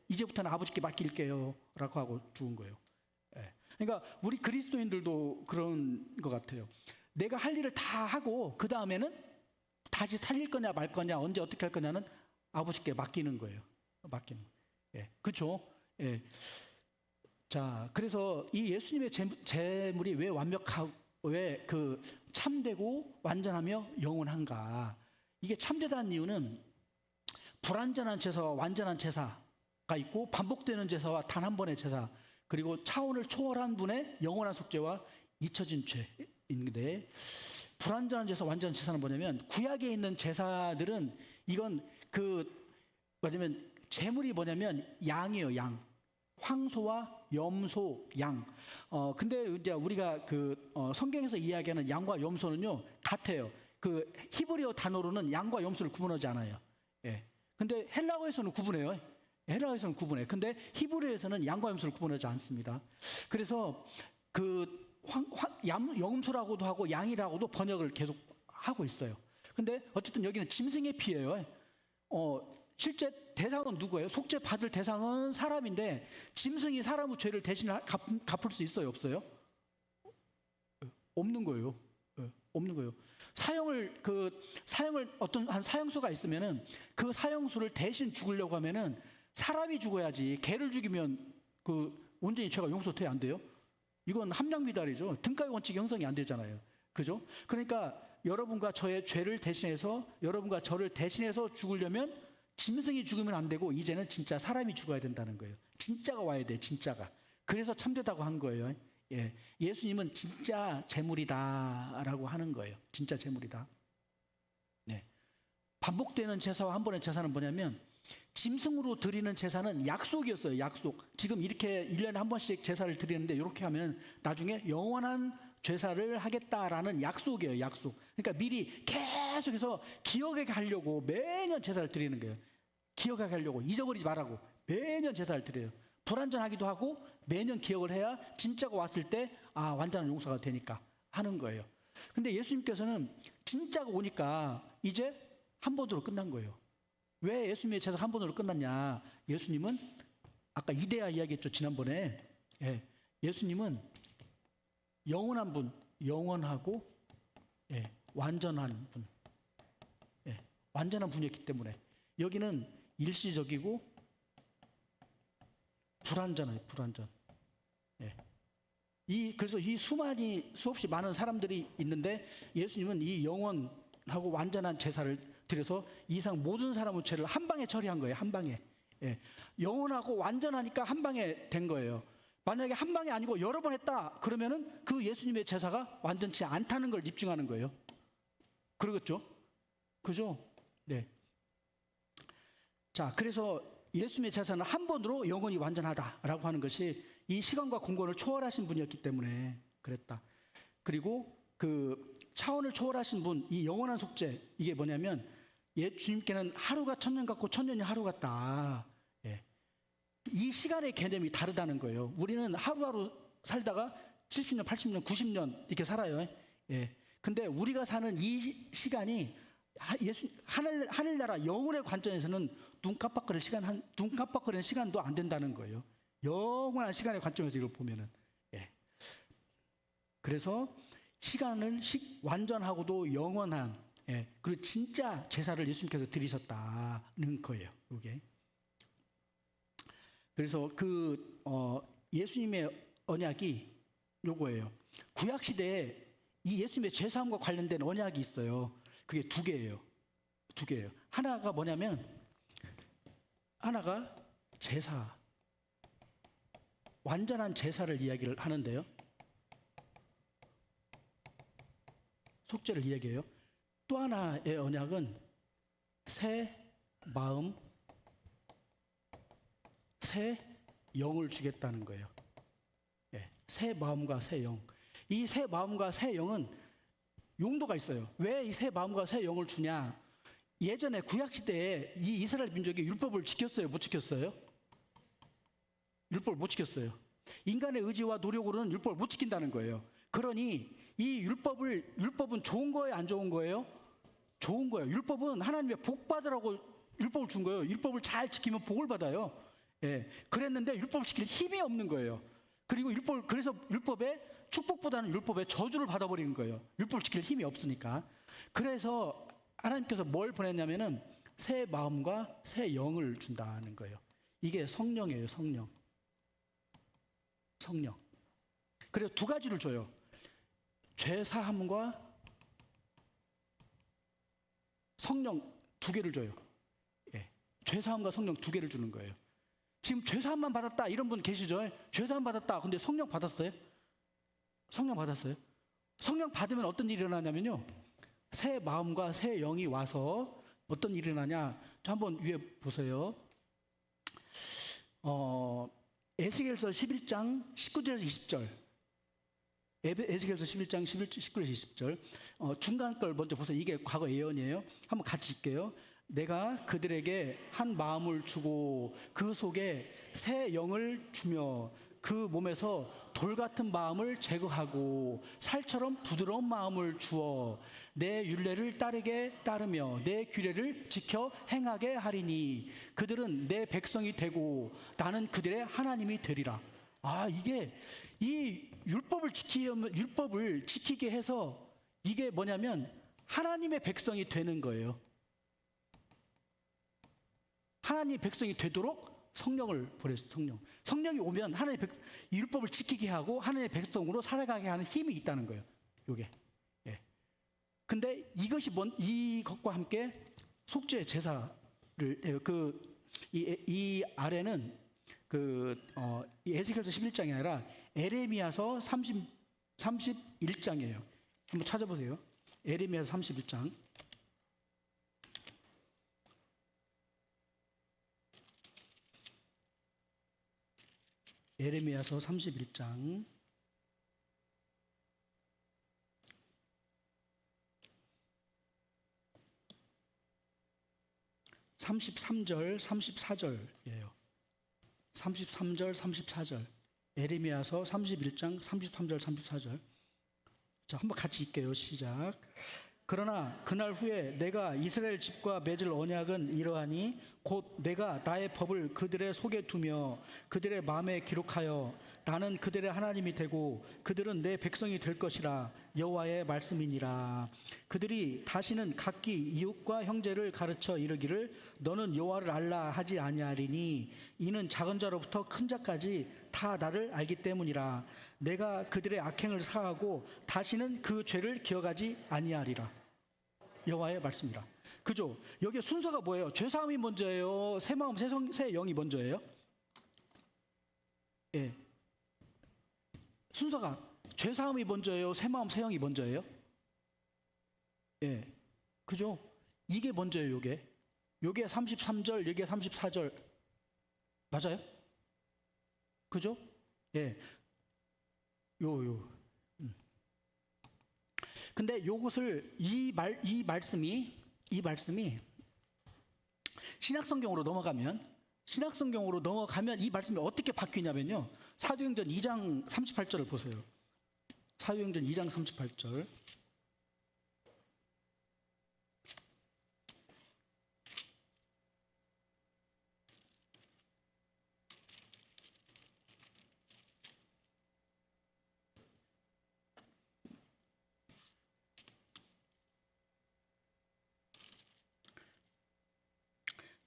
이제부터는 아버지께 맡길게요. 라고 하고 죽은 거예요. 예. 그러니까 우리 그리스도인들도 그런 것 같아요. 내가 할 일을 다 하고 그 다음에는 다시 살릴 거냐 말 거냐 언제 어떻게 할 거냐는 아버지께 맡기는 거예요. 맡기는. 예. 그렇죠? 예. 자, 그래서 이 예수님의 재물이 왜 왜 그 참되고 완전하며 영원한가? 이게 참되다는 이유는 불완전한 제사와 완전한 제사가 있고 반복되는 제사와 단 한 번의 제사 그리고 차원을 초월한 분의 영원한 속죄와 잊혀진 죄인데 불완전한 제사, 완전한 제사는 뭐냐면 구약에 있는 제사들은 이건 뭐냐면 제물이 뭐냐면 양이에요, 양. 황소와 염소, 양. 근데 이제 우리가 성경에서 이야기하는 양과 염소는요 같아요. 그 히브리어 단어로는 양과 염소를 구분하지 않아요. 예. 근데 헬라어에서는 구분해요. 헬라어에서는 구분해. 근데 히브리어에서는 양과 염소를 구분하지 않습니다. 그래서 염소라고도 하고 양이라고도 번역을 계속 하고 있어요. 근데 어쨌든 여기는 짐승의 피예요. 실제 대상은 누구예요? 속죄 받을 대상은 사람인데 짐승이 사람의 죄를 대신 갚을 수 있어요? 없어요? 없는 거예요. 없는 거예요. 사형을 어떤 한 사형수가 있으면은 그 사형수를 대신 죽으려고 하면은 사람이 죽어야지. 개를 죽이면 온전히 죄가 용서돼 안 돼요? 이건 함량미달이죠. 등가의 원칙 형성이 안 되잖아요. 그죠? 그러니까 여러분과 저의 죄를 대신해서 여러분과 저를 대신해서 죽으려면 짐승이 죽으면 안 되고 이제는 진짜 사람이 죽어야 된다는 거예요. 진짜가 와야 돼, 진짜가. 그래서 참되다고 한 거예요. 예. 예수님은 진짜 제물이다라고 하는 거예요. 진짜 제물이다. 네. 반복되는 제사와 한 번의 제사는 뭐냐면 짐승으로 드리는 제사는 약속이었어요. 약속. 지금 이렇게 1년에 한 번씩 제사를 드리는데 이렇게 하면 나중에 영원한 제사를 하겠다라는 약속이에요. 약속. 그러니까 미리 계속해서 기억하게 하려고 매년 제사를 드리는 거예요. 기억하게 하려고 잊어버리지 말라고 매년 제사를 드려요. 불완전하기도 하고 매년 기억을 해야 진짜가 왔을 때 완전한 용서가 되니까 하는 거예요. 근데 예수님께서는 진짜가 오니까 이제 한 번으로 끝난 거예요. 왜 예수님의 제사가 한 번으로 끝났냐? 예수님은 아까 이데아 이야기했죠. 지난번에. 예. 예수님은 영원한 분, 영원하고 완전한 분, 완전한 분이었기 때문에 여기는 일시적이고 불완전해요. 불완전. 그래서 이 수없이 많은 사람들이 있는데 예수님은 이 영원하고 완전한 제사를 드려서 이 이상 모든 사람의 죄를 한 방에 처리한 거예요. 한 방에. 영원하고 완전하니까 한 방에 된 거예요. 만약에 한 방이 아니고 여러 번 했다 그러면은 그 예수님의 제사가 완전치 않다는 걸 입증하는 거예요. 그러겠죠? 그죠? 네. 자, 그래서 예수님의 제사는 한 번으로 영원히 완전하다라고 하는 것이 이 시간과 공간을 초월하신 분이었기 때문에 그랬다. 그리고 차원을 초월하신 분, 이 영원한 속죄, 이게 뭐냐면 주님께는 하루가 천년 같고 천년이 하루 같다. 이 시간의 개념이 다르다는 거예요. 우리는 하루하루 살다가 70년, 80년, 90년 이렇게 살아요. 근데 우리가 사는 이 시간이 하늘나라 영혼의 관점에서는 눈 깜빡거리는 시간도 안 된다는 거예요. 영원한 시간의 관점에서 이걸 보면은. 그래서 시간을 완전하고도 영원한 그리고 진짜 제사를 예수님께서 드리셨다는 거예요. 이게. 그래서 예수님의 언약이 요거예요. 구약 시대에 이 예수님의 제사함과 관련된 언약이 있어요. 그게 두 개예요. 하나가 뭐냐면 하나가 제사, 완전한 제사를 이야기를 하는데요. 속죄를 이야기해요. 또 하나의 언약은 새 마음, 새 영을 주겠다는 거예요. 새 마음과 새 영. 이 새 마음과 새 영은 용도가 있어요. 왜 이 새 마음과 새 영을 주냐? 예전에 구약 시대에 이 이스라엘 민족이 율법을 지켰어요? 못 지켰어요? 율법을 못 지켰어요. 인간의 의지와 노력으로는 율법을 못 지킨다는 거예요. 그러니 이 율법은 좋은 거예요, 안 좋은 거예요? 좋은 거예요. 율법은 하나님의 복 받으라고 율법을 준 거예요. 율법을 잘 지키면 복을 받아요. 예. 그랬는데 율법을 지킬 힘이 없는 거예요. 그리고 그래서 율법의 축복보다는 율법의 저주를 받아버리는 거예요. 율법을 지킬 힘이 없으니까. 그래서 하나님께서 뭘 보냈냐면은 새 마음과 새 영을 준다는 거예요. 이게 성령이에요, 성령. 성령. 그래서 두 가지를 줘요. 죄 사함과 성령 두 개를 줘요. 예. 죄 사함과 성령 두 개를 주는 거예요. 지금 죄 사함만 받았다 이런 분 계시죠? 죄 사함 받았다. 근데 성령 받았어요? 성령 받았어요? 성령 받으면 어떤 일이 일어나냐면요. 새 마음과 새 영이 와서 어떤 일이 일어나냐? 한번 위에 보세요. 에스겔서 11장 19절에서 20절. 에스겔서 11장 19절에서 20절. 중간 걸 먼저 보세요. 이게 과거 예언이에요. 한번 같이 읽게요. 내가 그들에게 한 마음을 주고 그 속에 새 영을 주며 그 몸에서 돌 같은 마음을 제거하고 살처럼 부드러운 마음을 주어 내 율례를 따르며 내 규례를 지켜 행하게 하리니 그들은 내 백성이 되고 나는 그들의 하나님이 되리라. 이게 이 율법을 지키게 해서 이게 뭐냐면 하나님의 백성이 되는 거예요. 하나님의 백성이 되도록 성령을 보냈어요. 성령이 오면 이 율법을 지키게 하고 하나님의 백성으로 살아가게 하는 힘이 있다는 거예요. 요게. 예. 근데 이것과 함께 속죄 제사를 해요. 이 아래는 에스겔서 11장이 아니라 에레미야서 31장이에요. 한번 찾아보세요. 에레미야서 31장. 에레미야서 31장 33절 34절이에요. 33절 34절 에레미야서 31장 33절 34절. 자, 한번 같이 읽게요. 시작. 그러나 그날 후에 내가 이스라엘 집과 맺을 언약은 이러하니 곧 내가 나의 법을 그들의 속에 두며 그들의 마음에 기록하여 나는 그들의 하나님이 되고 그들은 내 백성이 될 것이라 여호와의 말씀이니라. 그들이 다시는 각기 이웃과 형제를 가르쳐 이르기를 너는 여호와를 알라 하지 아니하리니 이는 작은 자로부터 큰 자까지 다 나를 알기 때문이라. 내가 그들의 악행을 사하고 다시는 그 죄를 기억하지 아니하리라. 여호와의 말씀이라. 그죠? 여기 순서가 뭐예요? 죄사함이 먼저예요? 새 마음, 새 영이 먼저예요? 예. 순서가 죄사함이 먼저예요? 새 마음, 새 영이 먼저예요? 예. 그죠? 이게 먼저예요, 요게 33절, 여기에 34절. 맞아요? 그죠? 예. 근데 요것을 이 말씀이 신약성경으로 넘어가면 이 말씀이 어떻게 바뀌냐면요. 사도행전 2장 38절을 보세요. 사도행전 2장 38절.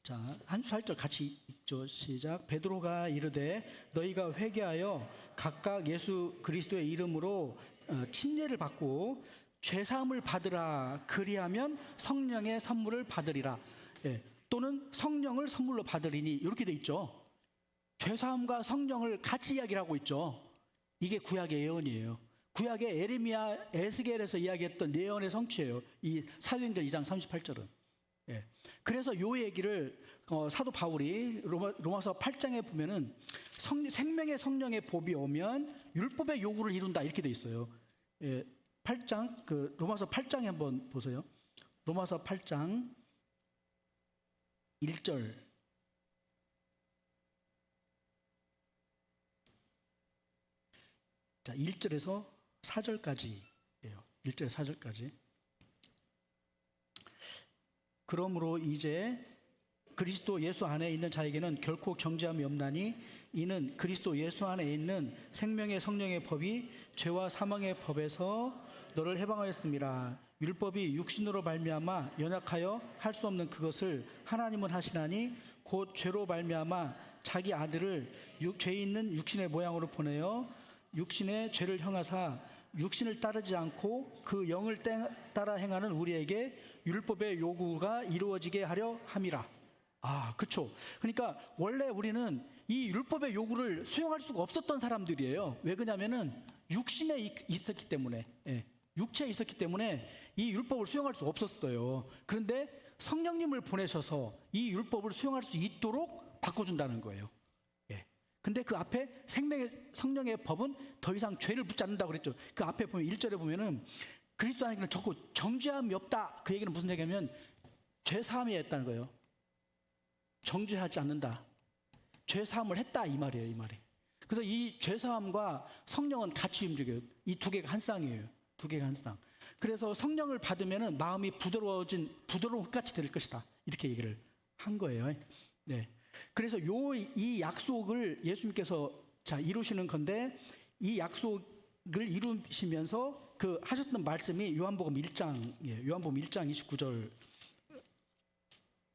자, 한 8절 같이 읽죠. 시작. 베드로가 이르되 너희가 회개하여 각각 예수 그리스도의 이름으로 침례를 받고 죄사함을 받으라. 그리하면 성령의 선물을 받으리라. 예, 또는 성령을 선물로 받으리니 이렇게 돼 있죠. 죄사함과 성령을 같이 이야기를 하고 있죠. 이게 구약의 예언이에요. 구약의 에레미야, 에스겔에서 이야기했던 예언의 성취예요. 이 사도행전 2장 38절은. 예. 그래서 요 얘기를 사도 바울이 로마서 8장에 보면은 생명의 성령의 법이 오면 율법의 요구를 이룬다 이렇게 돼 있어요. 예. 8장 로마서 8장에 한번 보세요. 로마서 8장 1절. 자, 1절에서 4절까지. 1절 4절까지. 그러므로 이제 그리스도 예수 안에 있는 자에게는 결코 정죄함이 없나니 이는 그리스도 예수 안에 있는 생명의 성령의 법이 죄와 사망의 법에서 너를 해방하였습니다. 율법이 육신으로 말미암아 연약하여 할 수 없는 그것을 하나님은 하시나니 곧 죄로 말미암아 자기 아들을 죄 있는 육신의 모양으로 보내어 육신의 죄를 형하사 육신을 따르지 않고 그 영을 따라 행하는 우리에게 율법의 요구가 이루어지게 하려 함이라. 그렇죠. 그러니까 원래 우리는 이 율법의 요구를 수용할 수가 없었던 사람들이에요. 왜 그러냐면은 육신에 있었기 때문에, 육체에 있었기 때문에 이 율법을 수용할 수 없었어요. 그런데 성령님을 보내셔서 이 율법을 수용할 수 있도록 바꿔준다는 거예요. 근데 그 앞에 생명의 성령의 법은 더 이상 죄를 붙지 않는다고 그랬죠. 그 앞에 보면 1절에 보면은 그리스도 안에는 적고 정죄함이 없다. 그 얘기는 무슨 얘기냐면 죄 사함이 했다는 거예요. 정죄하지 않는다. 죄 사함을 했다 이 말이에요, 이 말이. 그래서 이 죄 사함과 성령은 같이 움직여요. 이 두 개가 한 쌍이에요. 두 개가 한 쌍. 그래서 성령을 받으면은 마음이 부드러운 흙같이 될 것이다. 이렇게 얘기를 한 거예요. 네. 그래서 이 약속을 예수님께서 이루시는 건데 이 약속을 이루시면서 그 하셨던 말씀이 요한복음 1장이에요. 요한복음 1장 29절.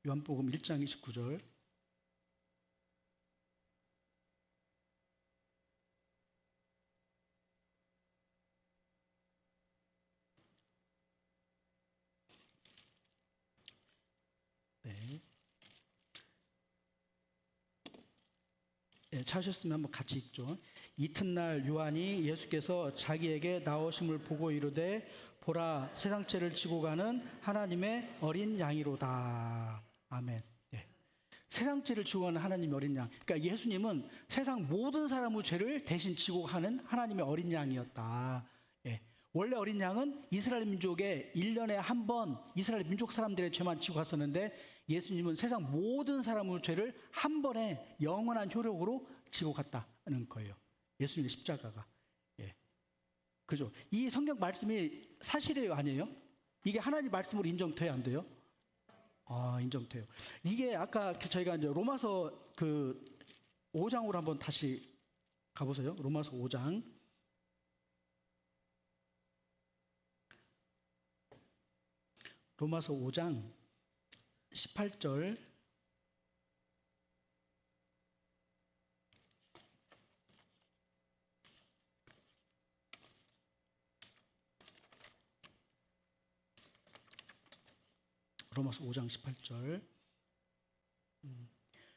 요한복음 1장 29절. 찾으셨으면 한번 같이 읽죠. 이튿날 요한이 예수께서 자기에게 나오심을 보고 이르되 보라 세상죄를 지고 가는 하나님의 어린 양이로다. 아멘. 세상죄를 지고 가는 하나님의 어린 양. 그러니까 예수님은 세상 모든 사람의 죄를 대신 지고 가는 하나님의 어린 양이었다. 원래 어린 양은 이스라엘 민족의 1년에 한 번 이스라엘 민족 사람들의 죄만 지고 갔었는데 예수님은 세상 모든 사람의 죄를 한 번에 영원한 효력으로 지고 갔다는 거예요. 예수님의 십자가가. 그죠? 이 성경 말씀이 사실이에요, 아니에요? 이게 하나님 말씀으로 인정돼야 안 돼요? 인정돼요. 이게 아까 저희가 이제 로마서 그 5장으로 한번 다시 가보세요. 로마서 5장. 로마서 5장 18절. 로마서 5장 18절.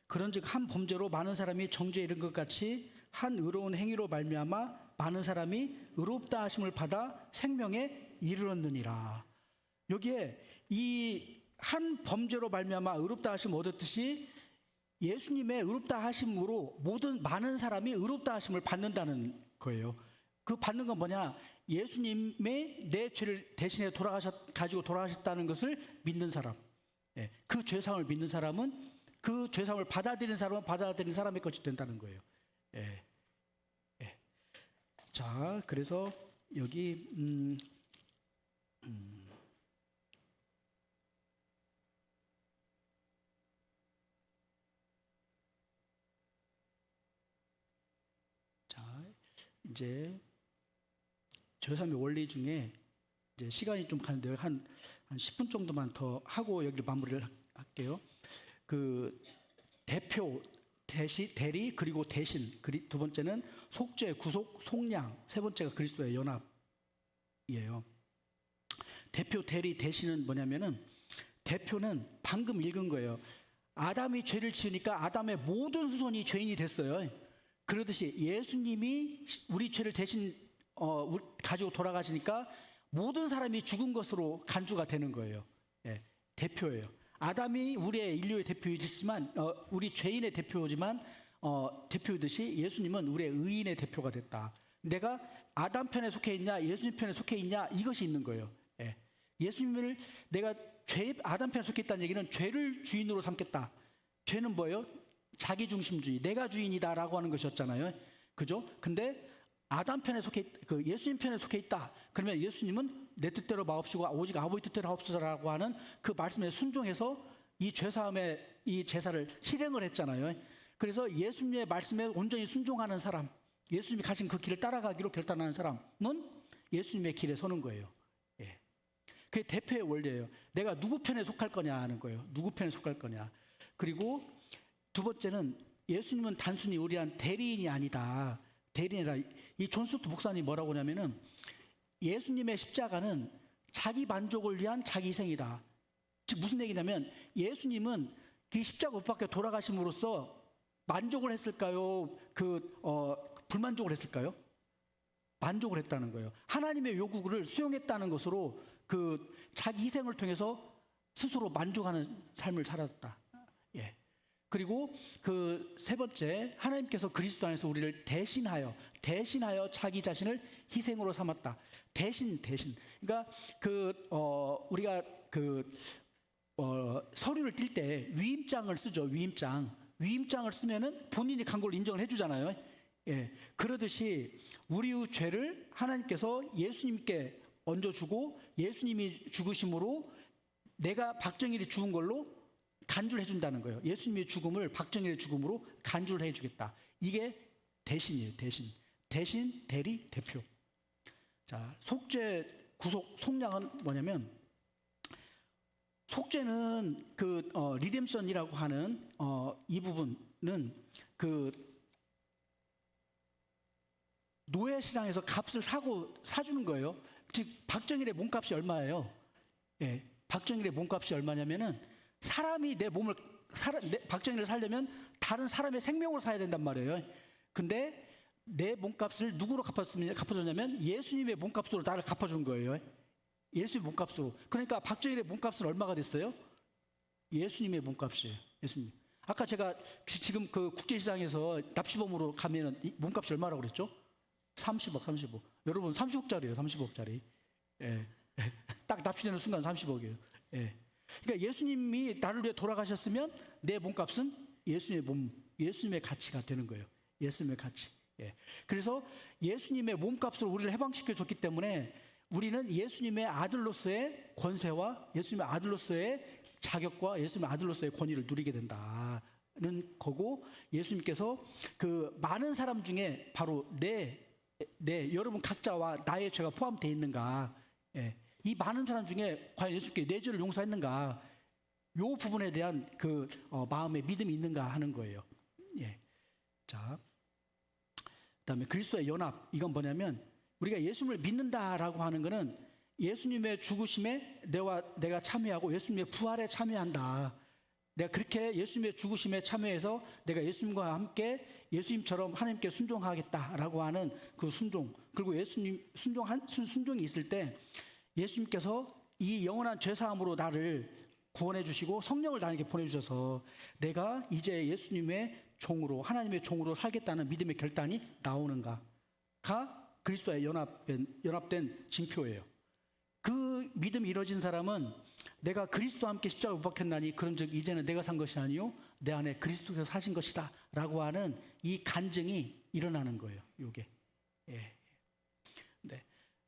그런즉 한 범죄로 많은 사람이 정죄에 이른 것 같이 한 의로운 행위로 말미암아 많은 사람이 의롭다 하심을 받아 생명에 이르렀느니라. 여기에 이 한 범죄로 말미암아 의롭다 하심을 얻었듯이 예수님의 의롭다 하심으로 많은 사람이 의롭다 하심을 받는다는 거예요. 그 받는 건 뭐냐? 예수님의 내 죄를 대신에 가지고 돌아가셨다는 것을 믿는 사람. 그 죄상을 믿는 사람은 그 죄상을 받아들이는 사람의 것이 된다는 거예요. 자, 그래서 여기 이제 죄사함의 원리 중에 이제 시간이 좀 가는데요. 한 10분 정도만 더 하고 여기를 마무리를 할게요. 그 대표, 대리, 그리고 대신. 두 번째는 속죄, 구속, 속량. 세 번째가 그리스도의 연합이에요. 대표, 대리, 대신은 뭐냐면은 대표는 방금 읽은 거예요. 아담이 죄를 지으니까 아담의 모든 후손이 죄인이 됐어요. 그러듯이 예수님이 우리 죄를 대신 가지고 돌아가시니까 모든 사람이 죽은 것으로 간주가 되는 거예요. 대표예요. 아담이 우리의 인류의 대표이지만 우리 죄인의 대표지만 대표이듯이 예수님은 우리의 의인의 대표가 됐다. 내가 아담 편에 속해 있냐 예수님 편에 속해 있냐 이것이 있는 거예요. 예수님을 내가 아담 편에 속해 있다는 얘기는 죄를 주인으로 삼겠다. 죄는 뭐예요? 자기중심주의, 내가 주인이다라고 하는 것이었잖아요. 그죠? 근데 아담 편에 예수님 편에 속해 있다. 그러면 예수님은 내 뜻대로 마옵시고 오직 아버지 뜻대로 하옵소서라고 하는 그 말씀에 순종해서 이 죄사함의 이 제사를 실행을 했잖아요. 그래서 예수님의 말씀에 온전히 순종하는 사람, 예수님이 가신 그 길을 따라가기로 결단하는 사람은 예수님의 길에 서는 거예요. 예. 그게 대표의 원리예요. 내가 누구 편에 속할 거냐 하는 거예요. 누구 편에 속할 거냐. 그리고 두 번째는 예수님은 단순히 우리한 대리인이 아니다. 대리인이라, 이 존 스토트 목사님이 뭐라고 하냐면은 예수님의 십자가는 자기 만족을 위한 자기 희생이다. 즉 무슨 얘기냐면 예수님은 그 십자가 못 박혀 돌아가심으로써 만족을 했을까요? 불만족을 했을까요? 만족을 했다는 거예요. 하나님의 요구를 수용했다는 것으로 그 자기 희생을 통해서 스스로 만족하는 삶을 살았다. 예. 그리고 그 세 번째, 하나님께서 그리스도 안에서 우리를 대신하여 자기 자신을 희생으로 삼았다. 대신. 그러니까 우리가 서류를 띌 때 위임장을 쓰죠. 위임장을 쓰면은 본인이 간 걸 인정을 해주잖아요. 예. 그러듯이 우리의 죄를 하나님께서 예수님께 얹어주고 예수님이 죽으심으로 내가 박정일이 죽은 걸로 간주를 해준다는 거예요. 예수님의 죽음을 박정일의 죽음으로 간주를 해주겠다. 이게 대신이에요. 대신, 대리, 대표. 자, 속죄, 구속, 속량은 뭐냐면 속죄는 리뎀션이라고 하는 이 부분은 노예 시장에서 값을 사주는 거예요. 즉 박정일의 몸값이 얼마예요? 예, 박정일의 몸값이 얼마냐면은 사람이 박정일을 살려면 다른 사람의 생명을 사야 된단 말이에요. 근데 내 몸값을 누구로 갚아줬냐면 예수님의 몸값으로 나를 갚아준 거예요. 예수님의 몸값으로. 그러니까 박정일의 몸값은 얼마가 됐어요? 예수님의 몸값이에요. 예수님. 아까 제가 지금 그 국제시장에서 납치범으로 가면은 몸값이 얼마라고 그랬죠? 30억. 여러분 30억짜리예요. 30억짜리. 예. 딱 납치되는 순간 30억이에요. 예. 그러니까 예수님이 나를 위해 돌아가셨으면 내 몸값은 예수님의 가치가 되는 거예요. 예수님의 가치. 예. 그래서 예수님의 몸값으로 우리를 해방시켜 줬기 때문에 우리는 예수님의 아들로서의 권세와 예수님의 아들로서의 자격과 예수님의 아들로서의 권위를 누리게 된다는 거고, 예수님께서 그 많은 사람 중에 바로 여러분 각자와 나의 죄가 포함되어 있는가, 예. 이 많은 사람 중에 과연 예수님께 내 죄를 용서했는가, 요 부분에 대한 마음의 믿음이 있는가 하는 거예요. 예. 자, 그다음에 그리스도의 연합, 이건 뭐냐면 우리가 예수님을 믿는다라고 하는 것은 예수님의 죽으심에 내가 참여하고 예수님의 부활에 참여한다. 내가 그렇게 예수님의 죽으심에 참여해서 내가 예수님과 함께 예수님처럼 하나님께 순종하겠다라고 하는 그 순종, 그리고 예수님 순종이 있을 때 예수님께서 이 영원한 죄사함으로 나를 구원해 주시고 성령을 나에게 보내주셔서 내가 이제 예수님의 종으로, 하나님의 종으로 살겠다는 믿음의 결단이 나오는가가 그리스도의 연합된 징표예요. 그 믿음이 이루어진 사람은 내가 그리스도와 함께 십자가에 못 박혔나니 그런즉 이제는 내가 산 것이 아니요 내 안에 그리스도께서 사신 것이다 라고 하는 이 간증이 일어나는 거예요. 이게. 예. 네.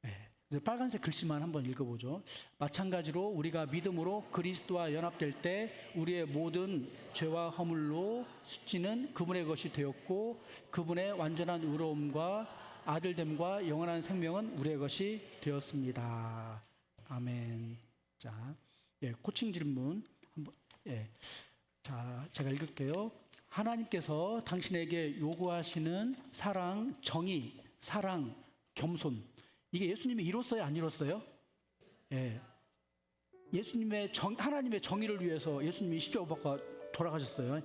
예. 빨간색 글씨만 한번 읽어보죠. 마찬가지로 우리가 믿음으로 그리스도와 연합될 때 우리의 모든 죄와 허물로 숫지는 그분의 것이 되었고 그분의 완전한 의로움과 아들됨과 영원한 생명은 우리의 것이 되었습니다. 아멘. 자, 예, 코칭 질문 한번. 예, 자, 제가 읽을게요. 하나님께서 당신에게 요구하시는 사랑, 정의, 사랑, 겸손, 이게 예수님이 이뤘어요, 안 이뤘어요? 예, 하나님의 정의를 위해서 예수님이 십자가 못 박혀 돌아가셨어요.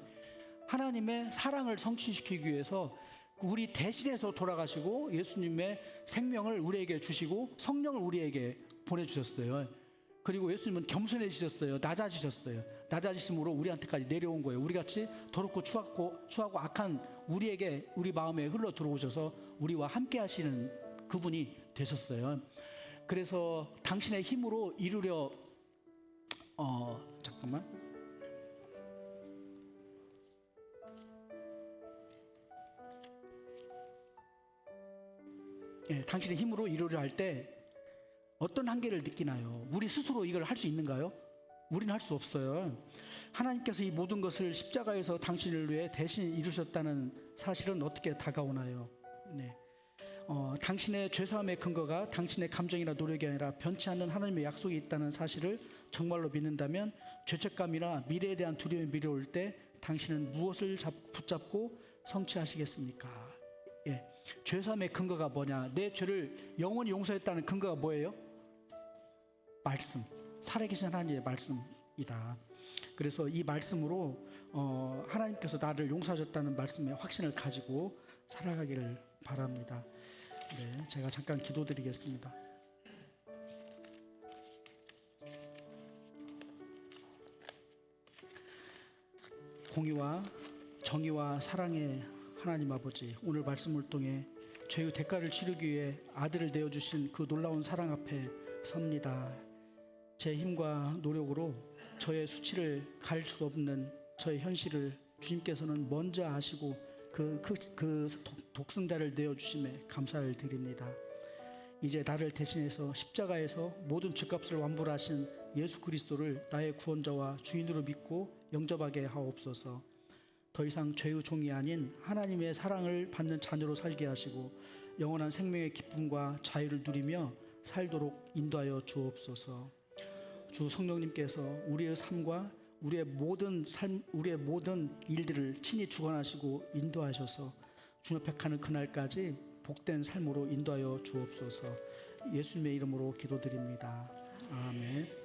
하나님의 사랑을 성취시키기 위해서 우리 대신해서 돌아가시고 예수님의 생명을 우리에게 주시고 성령을 우리에게 보내주셨어요. 그리고 예수님은 겸손해지셨어요. 낮아지셨어요. 낮아지심으로 우리한테까지 내려온 거예요. 우리같이 더럽고 추하고 악한 우리 마음에 흘러 들어오셔서 우리와 함께 하시는 그분이 되셨어요. 그래서 당신의 힘으로 이루려 당신의 힘으로 이루려 할 때 어떤 한계를 느끼나요? 우리 스스로 이걸 할 수 있는가요? 우리는 할 수 없어요. 하나님께서 이 모든 것을 십자가에서 당신을 위해 대신 이루셨다는 사실은 어떻게 다가오나요? 네. 당신의 죄사함의 근거가 당신의 감정이나 노력이 아니라 변치 않는 하나님의 약속이 있다는 사실을 정말로 믿는다면 죄책감이나 미래에 대한 두려움이 밀려올 때 당신은 무엇을 붙잡고 성취하시겠습니까? 예. 죄사함의 근거가 뭐냐? 내 죄를 영원히 용서했다는 근거가 뭐예요? 말씀, 살아계신 하나님의 말씀이다. 그래서 이 말씀으로 하나님께서 나를 용서하셨다는 말씀에 확신을 가지고 살아가기를 바랍니다. 네, 제가 잠깐 기도드리겠습니다. 공의와 정의와 사랑의 하나님 아버지, 오늘 말씀을 통해 죄의 대가를 치르기 위해 아들을 내어주신 그 놀라운 사랑 앞에 섭니다. 제 힘과 노력으로 저의 수치를 가릴 수 없는 저의 현실을 주님께서는 먼저 아시고 그 독생자를 내어주심에 감사를 드립니다. 이제 나를 대신해서 십자가에서 모든 죄값을 완불하신 예수 그리스도를 나의 구원자와 주인으로 믿고 영접하게 하옵소서. 더 이상 죄의 종이 아닌 하나님의 사랑을 받는 자녀로 살게 하시고 영원한 생명의 기쁨과 자유를 누리며 살도록 인도하여 주옵소서. 주 성령님께서 우리의 삶과 우리의 모든 일들을 친히 주관하시고 인도하셔서 주님 앞에 가는 그날까지 복된 삶으로 인도하여 주옵소서. 예수님의 이름으로 기도드립니다. 아멘.